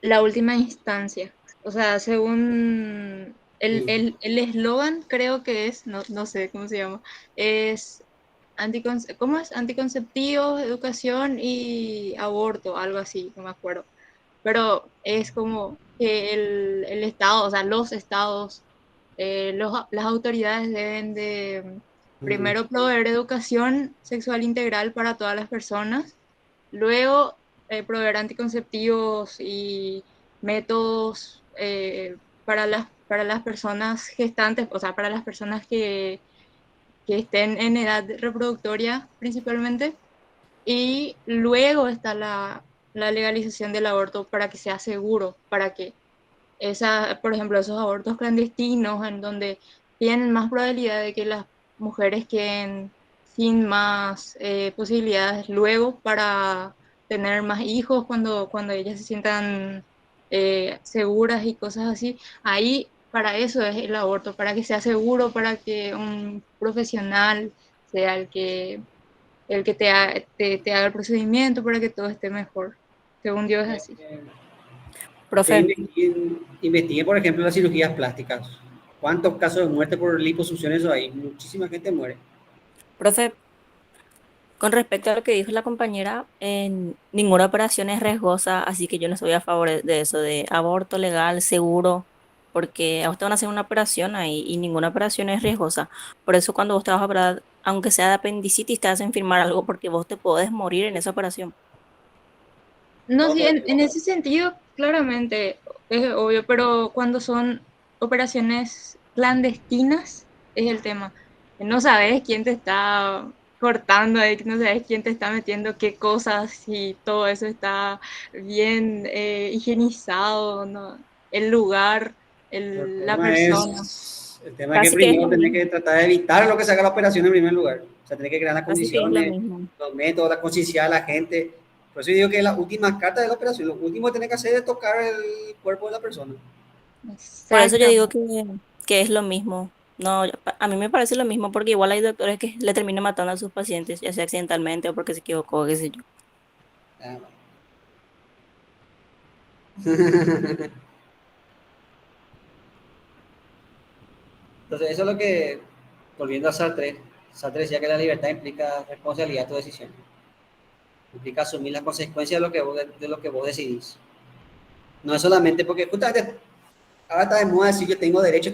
la última instancia. O sea, según Sí. el eslogan, creo que es, no sé cómo se llama, es ¿cómo es? Anticonceptivos, educación y aborto, algo así, no me acuerdo. Pero es como que el Estado, o sea, los estados, las autoridades deben de Mm. primero proveer educación sexual integral para todas las personas, luego proveer anticonceptivos y métodos para las personas gestantes, o sea, para las personas que estén en edad reproductoria principalmente, y luego está la legalización del aborto para que sea seguro, para que por ejemplo, esos abortos clandestinos en donde tienen más probabilidad de que las mujeres queden sin más posibilidades luego para tener más hijos cuando ellas se sientan seguras y cosas así. Ahí para eso es el aborto, para que sea seguro, para que un profesional sea el que te haga el procedimiento para que todo esté mejor. Según Dios es así. Profe, Investiguen, por ejemplo, las cirugías plásticas. ¿Cuántos casos de muerte por liposucciones hay? Muchísima gente muere. profe, con respecto a lo que dijo la compañera, ninguna operación es riesgosa, así que yo no estoy a favor de eso, de aborto legal, seguro, porque a usted van a hacer una operación ahí y ninguna operación es riesgosa. Por eso cuando vos te vas a operar, aunque sea de apendicitis, te hacen firmar algo porque vos te podés morir en esa operación. No, sí, Todo en eso. ese sentido, claramente es obvio, pero cuando son operaciones clandestinas es el tema. No sabes quién te está cortando, no sabes quién te está metiendo qué cosas y todo eso está bien higienizado, ¿no? El lugar, la persona. El tema es que Casi que es primero lo tenés mismo, que tratar de evitar lo que se haga la operación en primer lugar. O sea, tenés que crear las casi que es lo condiciones, mismo. los métodos, la conciencia de la gente. Por eso yo digo que las últimas cartas de la operación, lo último que tenés que hacer es tocar el cuerpo de la persona. Por eso yo digo Exactamente. que es lo mismo. No, a mí me parece lo mismo porque igual hay doctores que le terminan matando a sus pacientes, ya sea accidentalmente o porque se equivocó, qué sé yo. Ah, entonces, eso es lo que, volviendo a Sartre, Sartre decía que la libertad implica responsabilidad de tu decisión. implica asumir las consecuencias de lo que vos decidís. No es solamente porque justamente ahora está de moda decir yo tengo derecho,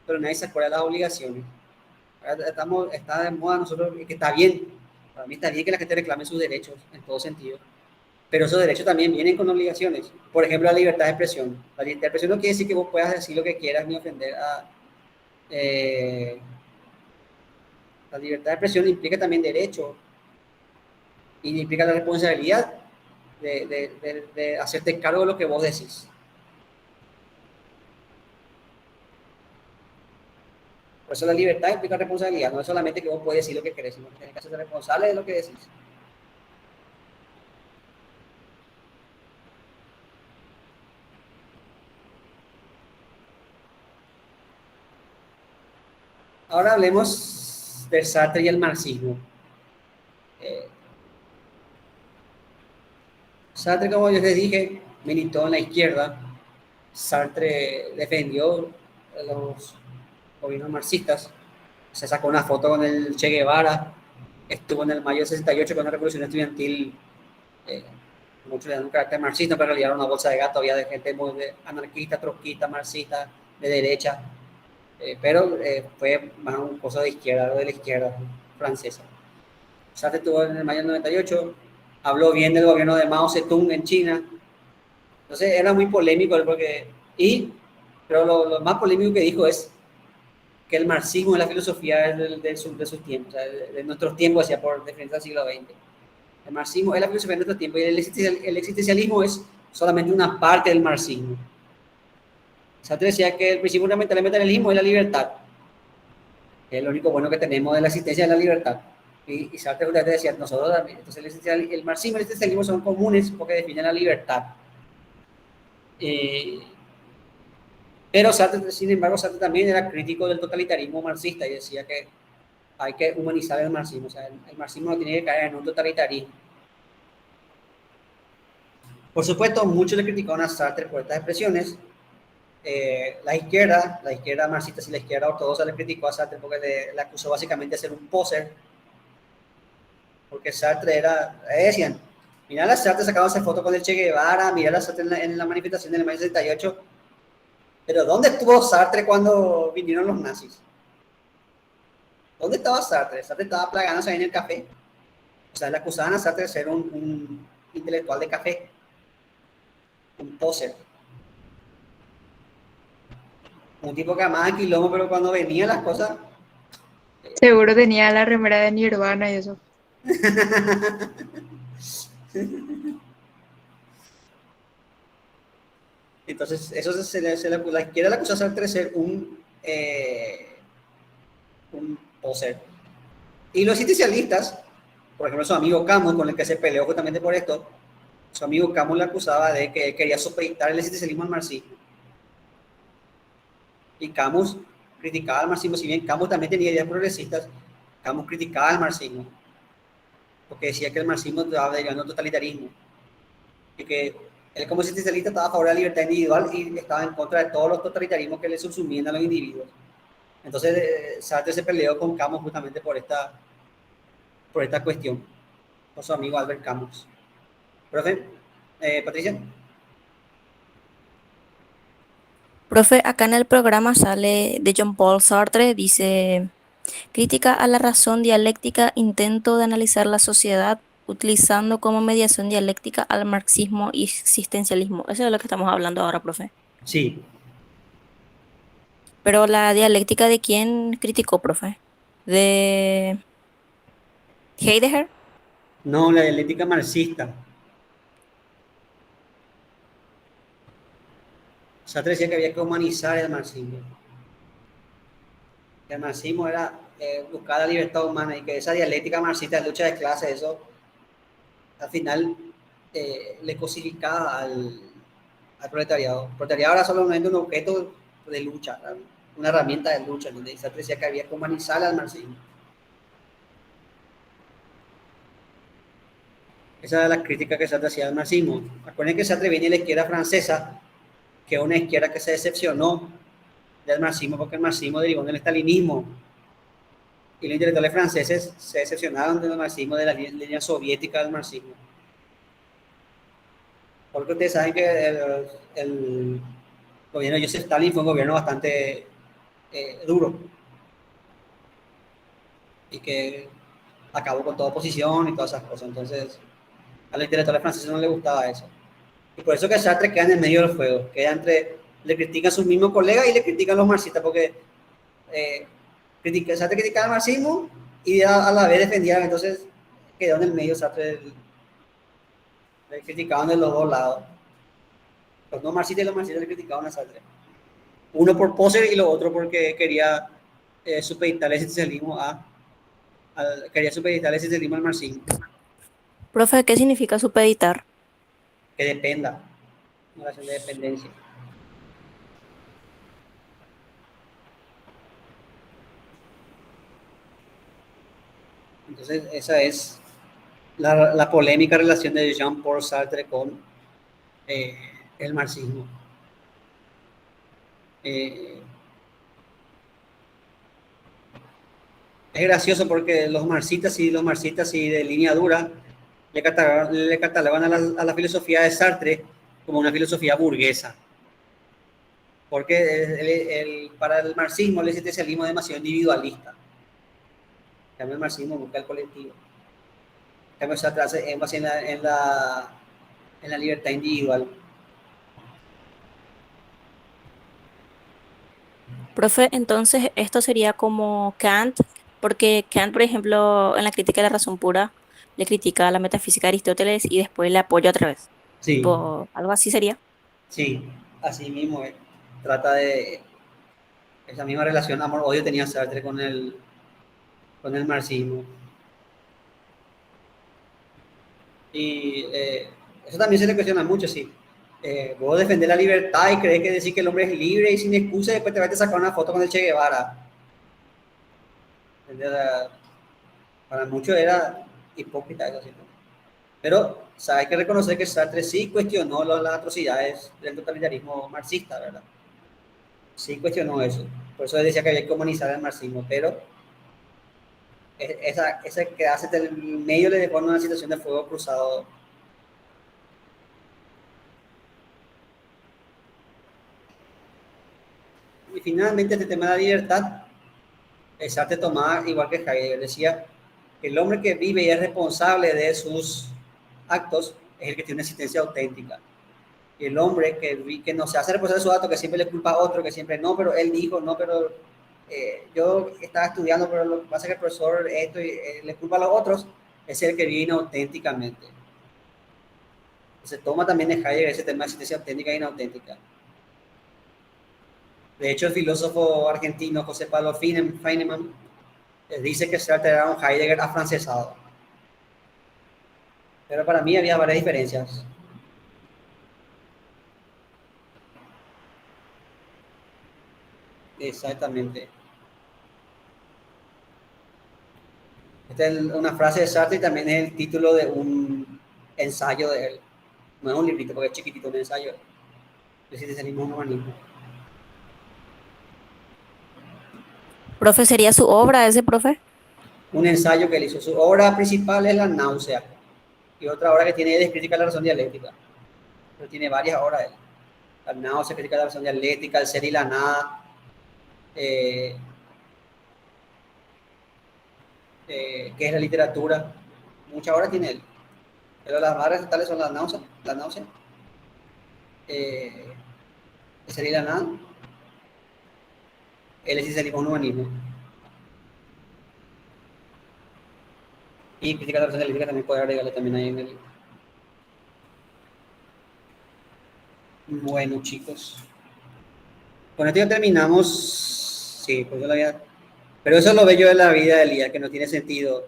pero nadie se acuerda de las obligaciones. Ahora está de moda nosotros, y que está bien, para mí está bien que la gente reclame sus derechos en todo sentido, pero esos derechos también vienen con obligaciones. Por ejemplo, la libertad de expresión. La libertad de expresión no quiere decir que vos puedas decir lo que quieras ni ofender a... la libertad de expresión implica también derecho y implica la responsabilidad de hacerte cargo de lo que vos decís. Por eso la libertad implica responsabilidad, no es solamente que vos puedes decir lo que querés, sino que tenés que hacerte responsable de lo que decís. Ahora hablemos del Sartre y el marxismo. Sartre, como yo les dije, militó en la izquierda. Sartre defendió los gobiernos marxistas. Se sacó una foto con el Che Guevara. Estuvo en el mayo del 68 con una revolución estudiantil. Muchos le dan un carácter marxista, pero en realidad era una bolsa de gato. Había de gente muy anarquista, trotskista, marxista, de derecha. Pero fue más un cosa de izquierda, de la izquierda francesa. Sartre estuvo en el mayo del 98, habló bien del gobierno de Mao Zedong en China. Entonces era muy polémico pero lo más polémico que dijo es que el marxismo es la filosofía de sus tiempos, o sea, de nuestros tiempos, decía, por defensa del siglo XX. El marxismo es la filosofía de nuestros tiempos y el existencialismo es solamente una parte del marxismo. Sartre decía que el principio fundamental del materialismo es la libertad. Es lo único bueno que tenemos de la existencia de la libertad. Y Sartre decía, nosotros también. Entonces el marxismo y el existencialismo son comunes porque definen la libertad. Pero Sartre, sin embargo, Sartre también era crítico del totalitarismo marxista y decía que hay que humanizar el marxismo. O sea, el marxismo no tiene que caer en un totalitarismo. Por supuesto, muchos le criticaron a Sartre por estas expresiones. La izquierda marxista y la izquierda ortodoxa le criticó a Sartre porque le acusó básicamente de ser un poser, porque Sartre decían, mirá la Sartre sacándose foto con el Che Guevara, mirá la Sartre en la manifestación del mayo 68, pero ¿dónde estuvo Sartre cuando vinieron los nazis? ¿Dónde estaba Sartre? Sartre estaba plagándose ahí en el café. O sea, le acusaban a Sartre de ser un intelectual de café, un poser. Un tipo que amaba quilombo, pero cuando venían las cosas... Seguro tenía la remera de Nirvana y eso. Entonces, eso la izquierda le acusó a Sartre de ser un poser. Y los existencialistas, por ejemplo, su amigo Camus, con el que se peleó justamente por esto, su amigo Camus le acusaba de que quería supeditar el existencialismo al marxismo. Y Camus criticaba al marxismo, si bien Camus también tenía ideas progresistas, Camus criticaba al marxismo, porque decía que el marxismo estaba derivando al totalitarismo, y que él como existencialista estaba a favor de la libertad individual y estaba en contra de todos los totalitarismos que le subsumían a los individuos. Entonces Sartre se peleó con Camus justamente por esta cuestión, con su amigo Albert Camus. Profe, Patricia. Profe, acá en el programa sale de Jean-Paul Sartre, dice, crítica a la razón dialéctica, intento de analizar la sociedad utilizando como mediación dialéctica al marxismo y existencialismo. Eso es de lo que estamos hablando ahora, profe. Sí. Pero la dialéctica, ¿de quién criticó, profe? ¿De Heidegger? No, la dialéctica marxista. Sartre decía que había que humanizar el marxismo. El marxismo era buscar la libertad humana y que esa dialéctica marxista de lucha de clases, eso al final le cosificaba al proletariado. El proletariado era solamente un objeto de lucha, una herramienta de lucha, donde Sartre decía que había que humanizar al marxismo. Esa era la crítica que Sartre hacía al marxismo. Recuerden que Sartre viene de la izquierda francesa, que es una izquierda que se decepcionó del marxismo porque el marxismo derivó del estalinismo y los intelectuales franceses se decepcionaron del marxismo, de la línea soviética del marxismo. Porque ustedes saben que el gobierno de Joseph Stalin fue un gobierno bastante duro y que acabó con toda oposición y todas esas cosas. Entonces, a los intelectuales franceses no les gustaba eso. Y por eso que Sartre queda en el medio del fuego, queda entre, le critican a sus mismos colegas y le critican a los marxistas, porque Sartre criticaba el marxismo y a la vez defendía, entonces quedó en el medio. Sartre le criticaban de los dos lados. Los no marxistas y los marxistas le criticaban a Sartre. Uno por poser y lo otro porque quería supeditar el existencialismo quería supeditar el existencialismo al marxismo. Profe, ¿qué significa supeditar? Que dependa, una relación de dependencia. Entonces, esa es la polémica relación de Jean-Paul Sartre con el marxismo. Es gracioso porque los marxistas y de línea dura le catalogan a la filosofía de Sartre como una filosofía burguesa. Porque para el marxismo el existencialismo es demasiado individualista. En cambio, el marxismo busca el colectivo. En cambio, Sartre hace énfasis en la libertad individual. Profe, entonces esto sería como Kant, porque Kant, por ejemplo, en la crítica de la razón pura, le critica a la metafísica de Aristóteles y después le apoya otra vez. Sí, Tipo, algo así sería. sí, así mismo trata de esa misma relación amor-odio tenía Sartre con el marxismo. Y eso también se le cuestiona mucho, sí. Vos defender la libertad y crees que decir que el hombre es libre y sin excusa, y después te vas a sacar una foto con el Che Guevara. Para muchos era hipócrita eso, ¿sí? Pero hay que reconocer que Sartre sí cuestionó las atrocidades del totalitarismo marxista, ¿verdad? Sí cuestionó eso. Por eso decía que había que humanizar el marxismo, pero esa que hace del medio le dejó en una situación de fuego cruzado. Y finalmente este tema de la libertad, Sartre tomaba, igual que Heidegger, decía que el hombre que vive y es responsable de sus actos es el que tiene una existencia auténtica. Y el hombre que no se hace responsable de sus actos, que siempre le culpa a otro, que siempre no, pero él dijo, no, pero yo estaba estudiando, pero lo que pasa es que el profesor esto y le culpa a los otros, es el que vive inauténticamente. Se toma también de Heidegger ese tema de existencia auténtica e inauténtica. De hecho, el filósofo argentino José Pablo Feynman dice que Sartre era un Heidegger afrancesado. Pero para mí había varias diferencias. Exactamente. Esta es una frase de Sartre y también es el título de un ensayo de él. No es un librito porque es chiquitito, un ensayo. Es existencialismo humanismo. Profe, ¿sería su obra ese, profe? Un ensayo que él hizo. Su obra principal es La náusea. Y otra obra que tiene es Crítica a la razón dialéctica. Pero tiene varias obras de él. La náusea, Crítica a la razón dialéctica, El ser y la nada. ¿Qué es la literatura? Muchas obras tiene él. Pero las más recitales son La náusea, El ser y la nada, El existencialismo en humanismo. Y Crítica a la razón dialéctica también puede agregarle también ahí en el. Bueno, chicos. Con esto ya terminamos. Sí, pues yo la vida. Pero eso es lo bello de la vida de Elías, que no tiene sentido.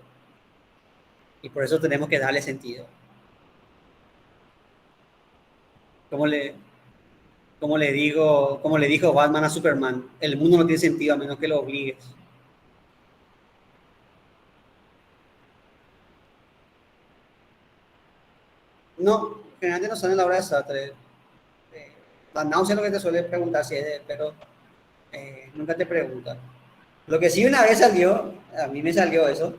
Y por eso tenemos que darle sentido. Como le dijo Batman a Superman, el mundo no tiene sentido a menos que lo obligues. No, generalmente no son en la obra de Sartre. La náusea es lo que te suele preguntar, si es pero nunca te pregunta. Lo que sí una vez salió, a mí me salió eso,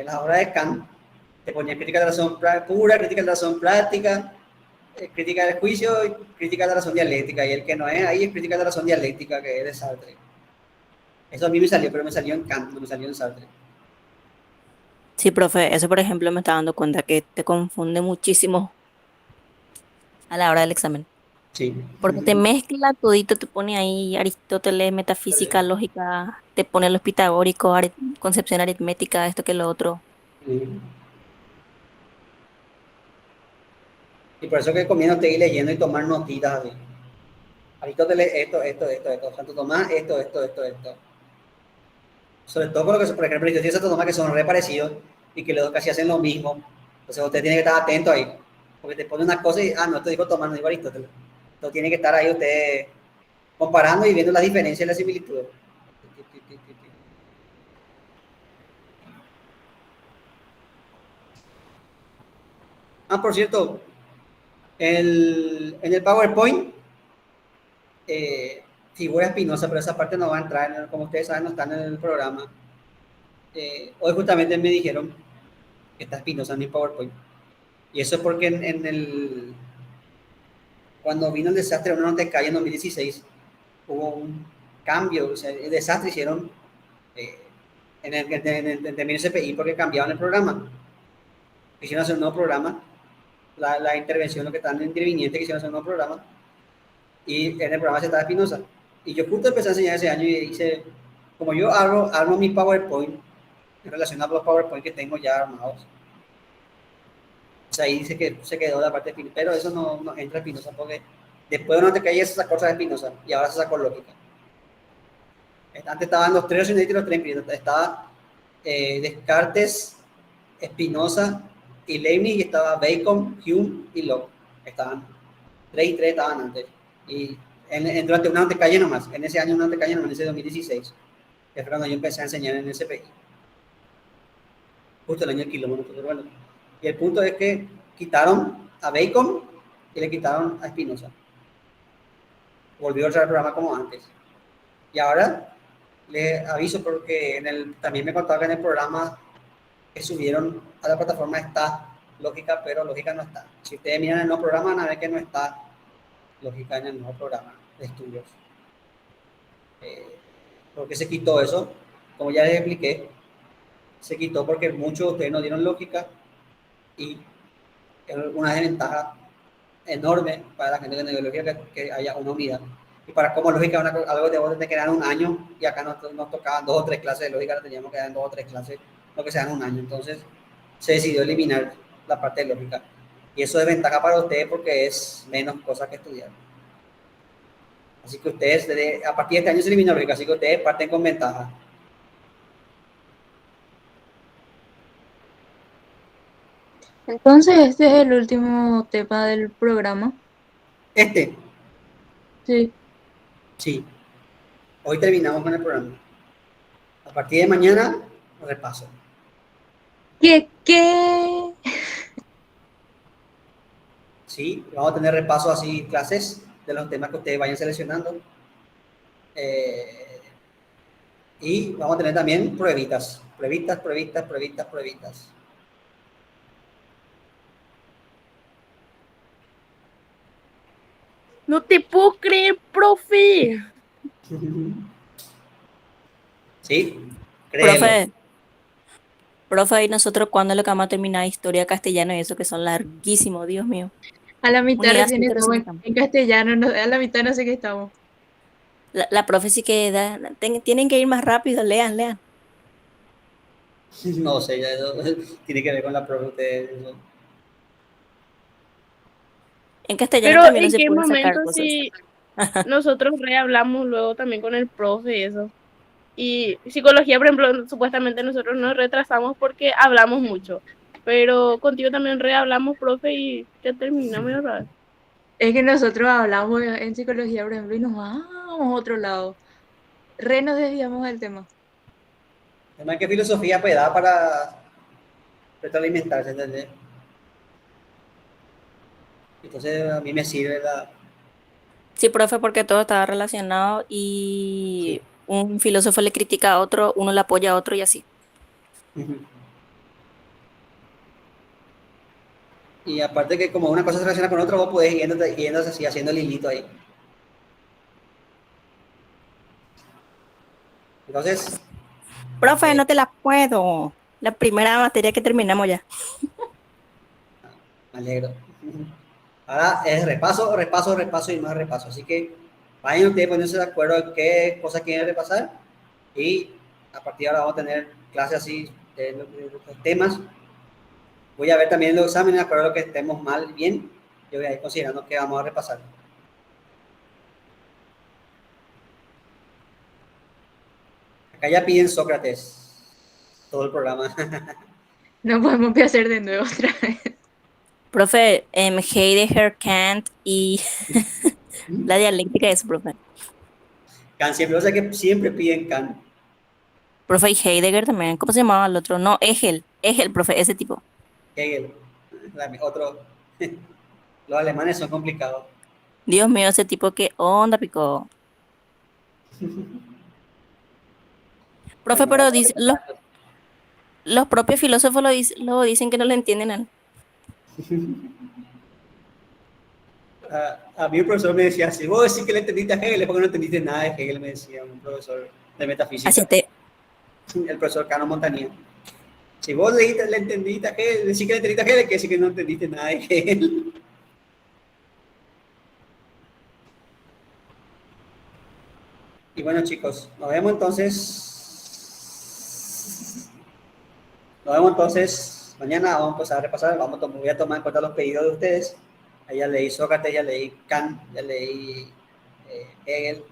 la obra de Kant, te ponía crítica de la razón pura, crítica de la razón práctica, crítica del juicio y crítica de la razón dialéctica, y el que no es ahí es crítica de la razón dialéctica, que es de Sartre. Eso a mí me salió, pero me salió en Kant, no me salió en Sartre. Sí, profe, eso por ejemplo me está dando cuenta que te confunde muchísimo a la hora del examen. Sí. Porque te mezcla todito, te pone ahí Aristóteles, metafísica, lógica, te pone los pitagóricos, concepción aritmética, esto que lo otro. Sí. Y por eso que recomiendo te ir leyendo y tomar notitas así. Aristóteles, esto. Santo Tomás, esto. Sobre todo con lo que, por ejemplo, Aristóteles y Santo Tomás, que son re parecidos y que los dos casi hacen lo mismo. Entonces usted tiene que estar atento ahí. Porque te pone una cosa y, no, esto dijo Tomás, no dijo Aristóteles. Entonces tiene que estar ahí usted comparando y viendo las diferencias y las similitudes. Por cierto, en el PowerPoint figura Espinosa, pero esa parte no va a entrar, como ustedes saben, no está en el programa. Hoy justamente me dijeron que está Espinosa en mi PowerPoint. Y eso es porque cuando vino el desastre de una nota de calle en 2016, hubo un cambio, o sea, el desastre hicieron en el término CPI porque cambiaron el programa. Quisieron hacer un nuevo programa, la intervención, lo que están intervinientes, quisieron hacer un nuevo programa, y en el programa se estaba Espinosa. Y yo justo empecé a enseñar ese año y hice, como yo armo mi PowerPoint en relación a los PowerPoint que tengo ya armados. O sea, ahí dice que se quedó la parte de Espinosa, pero eso no entra Espinosa porque después de una te caía se sacó de Espinosa y ahora se sacó lógica. Antes estaban los tres racionalistas y los tres empíricos. Estaba Descartes, Spinoza y Leibniz, y estaba Bacon, Hume y Locke. Estaban 3 y 3 estaban antes. Y durante una antecalle nomás, en ese año una antecalle nomás, en ese 2016, que fue cuando yo empecé a enseñar en el CPI. Justo el año del kilómetro, pero bueno. Y el punto es que quitaron a Bacon y le quitaron a Spinoza. Volvió a entrar el programa como antes. Y ahora les aviso porque también me contaba que en el programa que subieron a la plataforma está lógica, pero lógica no está. Si ustedes miran el nuevo programa, van a ver que no está lógica en el nuevo programa de estudios. ¿Por qué se quitó eso? Como ya les expliqué, se quitó porque muchos de ustedes no dieron lógica y es una desventaja enorme para la gente que no dio lógica que haya una unidad. Y para como lógica, algo de vos te quedan un año y acá nos tocaban 2 o 3 clases de lógica, la teníamos que dar en 2 o 3 clases, lo que sean un año. Entonces se decidió eliminar la parte de lógica. Y eso es ventaja para ustedes porque es menos cosas que estudiar. Así que ustedes, a partir de este año se eliminó lógica, así que ustedes parten con ventaja. Entonces, este es el último tema del programa. Sí. Sí. Hoy terminamos con el programa. A partir de mañana, repaso. ¿Qué? Sí, vamos a tener repaso así, clases de los temas que ustedes vayan seleccionando. Y vamos a tener también pruebitas. Pruebitas. No te puedo creer, profe. Sí, créelo. Profe, ¿y nosotros cuándo lo que vamos a terminar historia castellano y eso que son larguísimos, Dios mío? A la mitad Unidad recién 7 estamos recién estamos. en castellano, a la mitad no sé qué estamos. La profe sí que tienen que ir más rápido, lean. No sé, ya eso tiene que ver con la prueba de ustedes. En castellano Pero también no ¿en se qué puede sacar momento cosas. si nosotros hablamos luego también con el profe y eso? Y psicología, por ejemplo, supuestamente nosotros nos retrasamos porque hablamos mucho. Pero contigo también hablamos, profe, y ya terminamos otra vez. Es que nosotros hablamos en psicología, por ejemplo, y nos vamos a otro lado. Nos desviamos del tema. Además, ¿qué filosofía pues da para retroalimentarse? ¿Entendés? Entonces, a mí me sirve Sí, profe, porque todo estaba relacionado sí. y un filósofo le critica a otro, uno le apoya a otro y así. Ujú. Y aparte que como una cosa se relaciona con otra, vos podés yendo así, haciendo el hilito ahí. Entonces, Profe, eh, no te la puedo. La primera materia que terminamos ya. me alegro. Ujú. Ahora es repaso, repaso, repaso y más repaso. Así que vayan ustedes poniéndose de acuerdo en qué cosas quieren repasar y a partir de ahora vamos a tener clases así de los temas. Voy a ver también los exámenes, de acuerdo a lo que estemos mal, bien. Yo voy a ir considerando que vamos a repasar. Acá ya piden Sócrates todo el programa. No podemos hacer de nuevo otra vez. Profe, Heidegger, Kant y la dialéctica es, profe. Kant siempre, o sea que siempre piden Kant. Profe, y Heidegger también. ¿Cómo se llamaba el otro? No, Hegel, profe, ese tipo. Hegel, otro. Los alemanes son complicados. Dios mío, ese tipo, ¿qué onda, pico? Profe, Bueno, pero los propios filósofos lo dicen que no lo entienden a él. a mí un profesor me decía, si vos decís que le entendiste a Hegel, es porque no entendiste nada de Hegel, me decía un profesor de metafísica, Hacete, el profesor Cano Montaña. Si vos le entendiste a Hegel, decís que le entendiste a Hegel, que decir que no entendiste nada de Hegel. Y bueno, chicos, nos vemos entonces. Nos vemos entonces mañana. Vamos a empezar a repasar. Voy a tomar en cuenta los pedidos de ustedes. Ahí ya leí Sócrates, ya leí Kant, ya leí Hegel.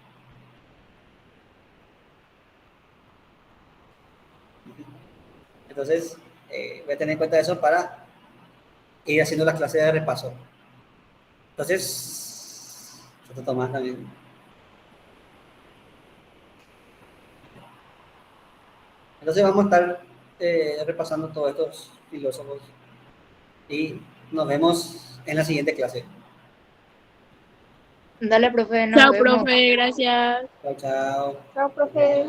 Entonces, voy a tener en cuenta eso para ir haciendo las clases de repaso. Entonces, esto Tomás también. Entonces vamos a estar repasando todos estos filósofos y nos vemos en la siguiente clase. Dale, profe, nos Chao, vemos. profe, gracias. Chao, chao. Chao, profe.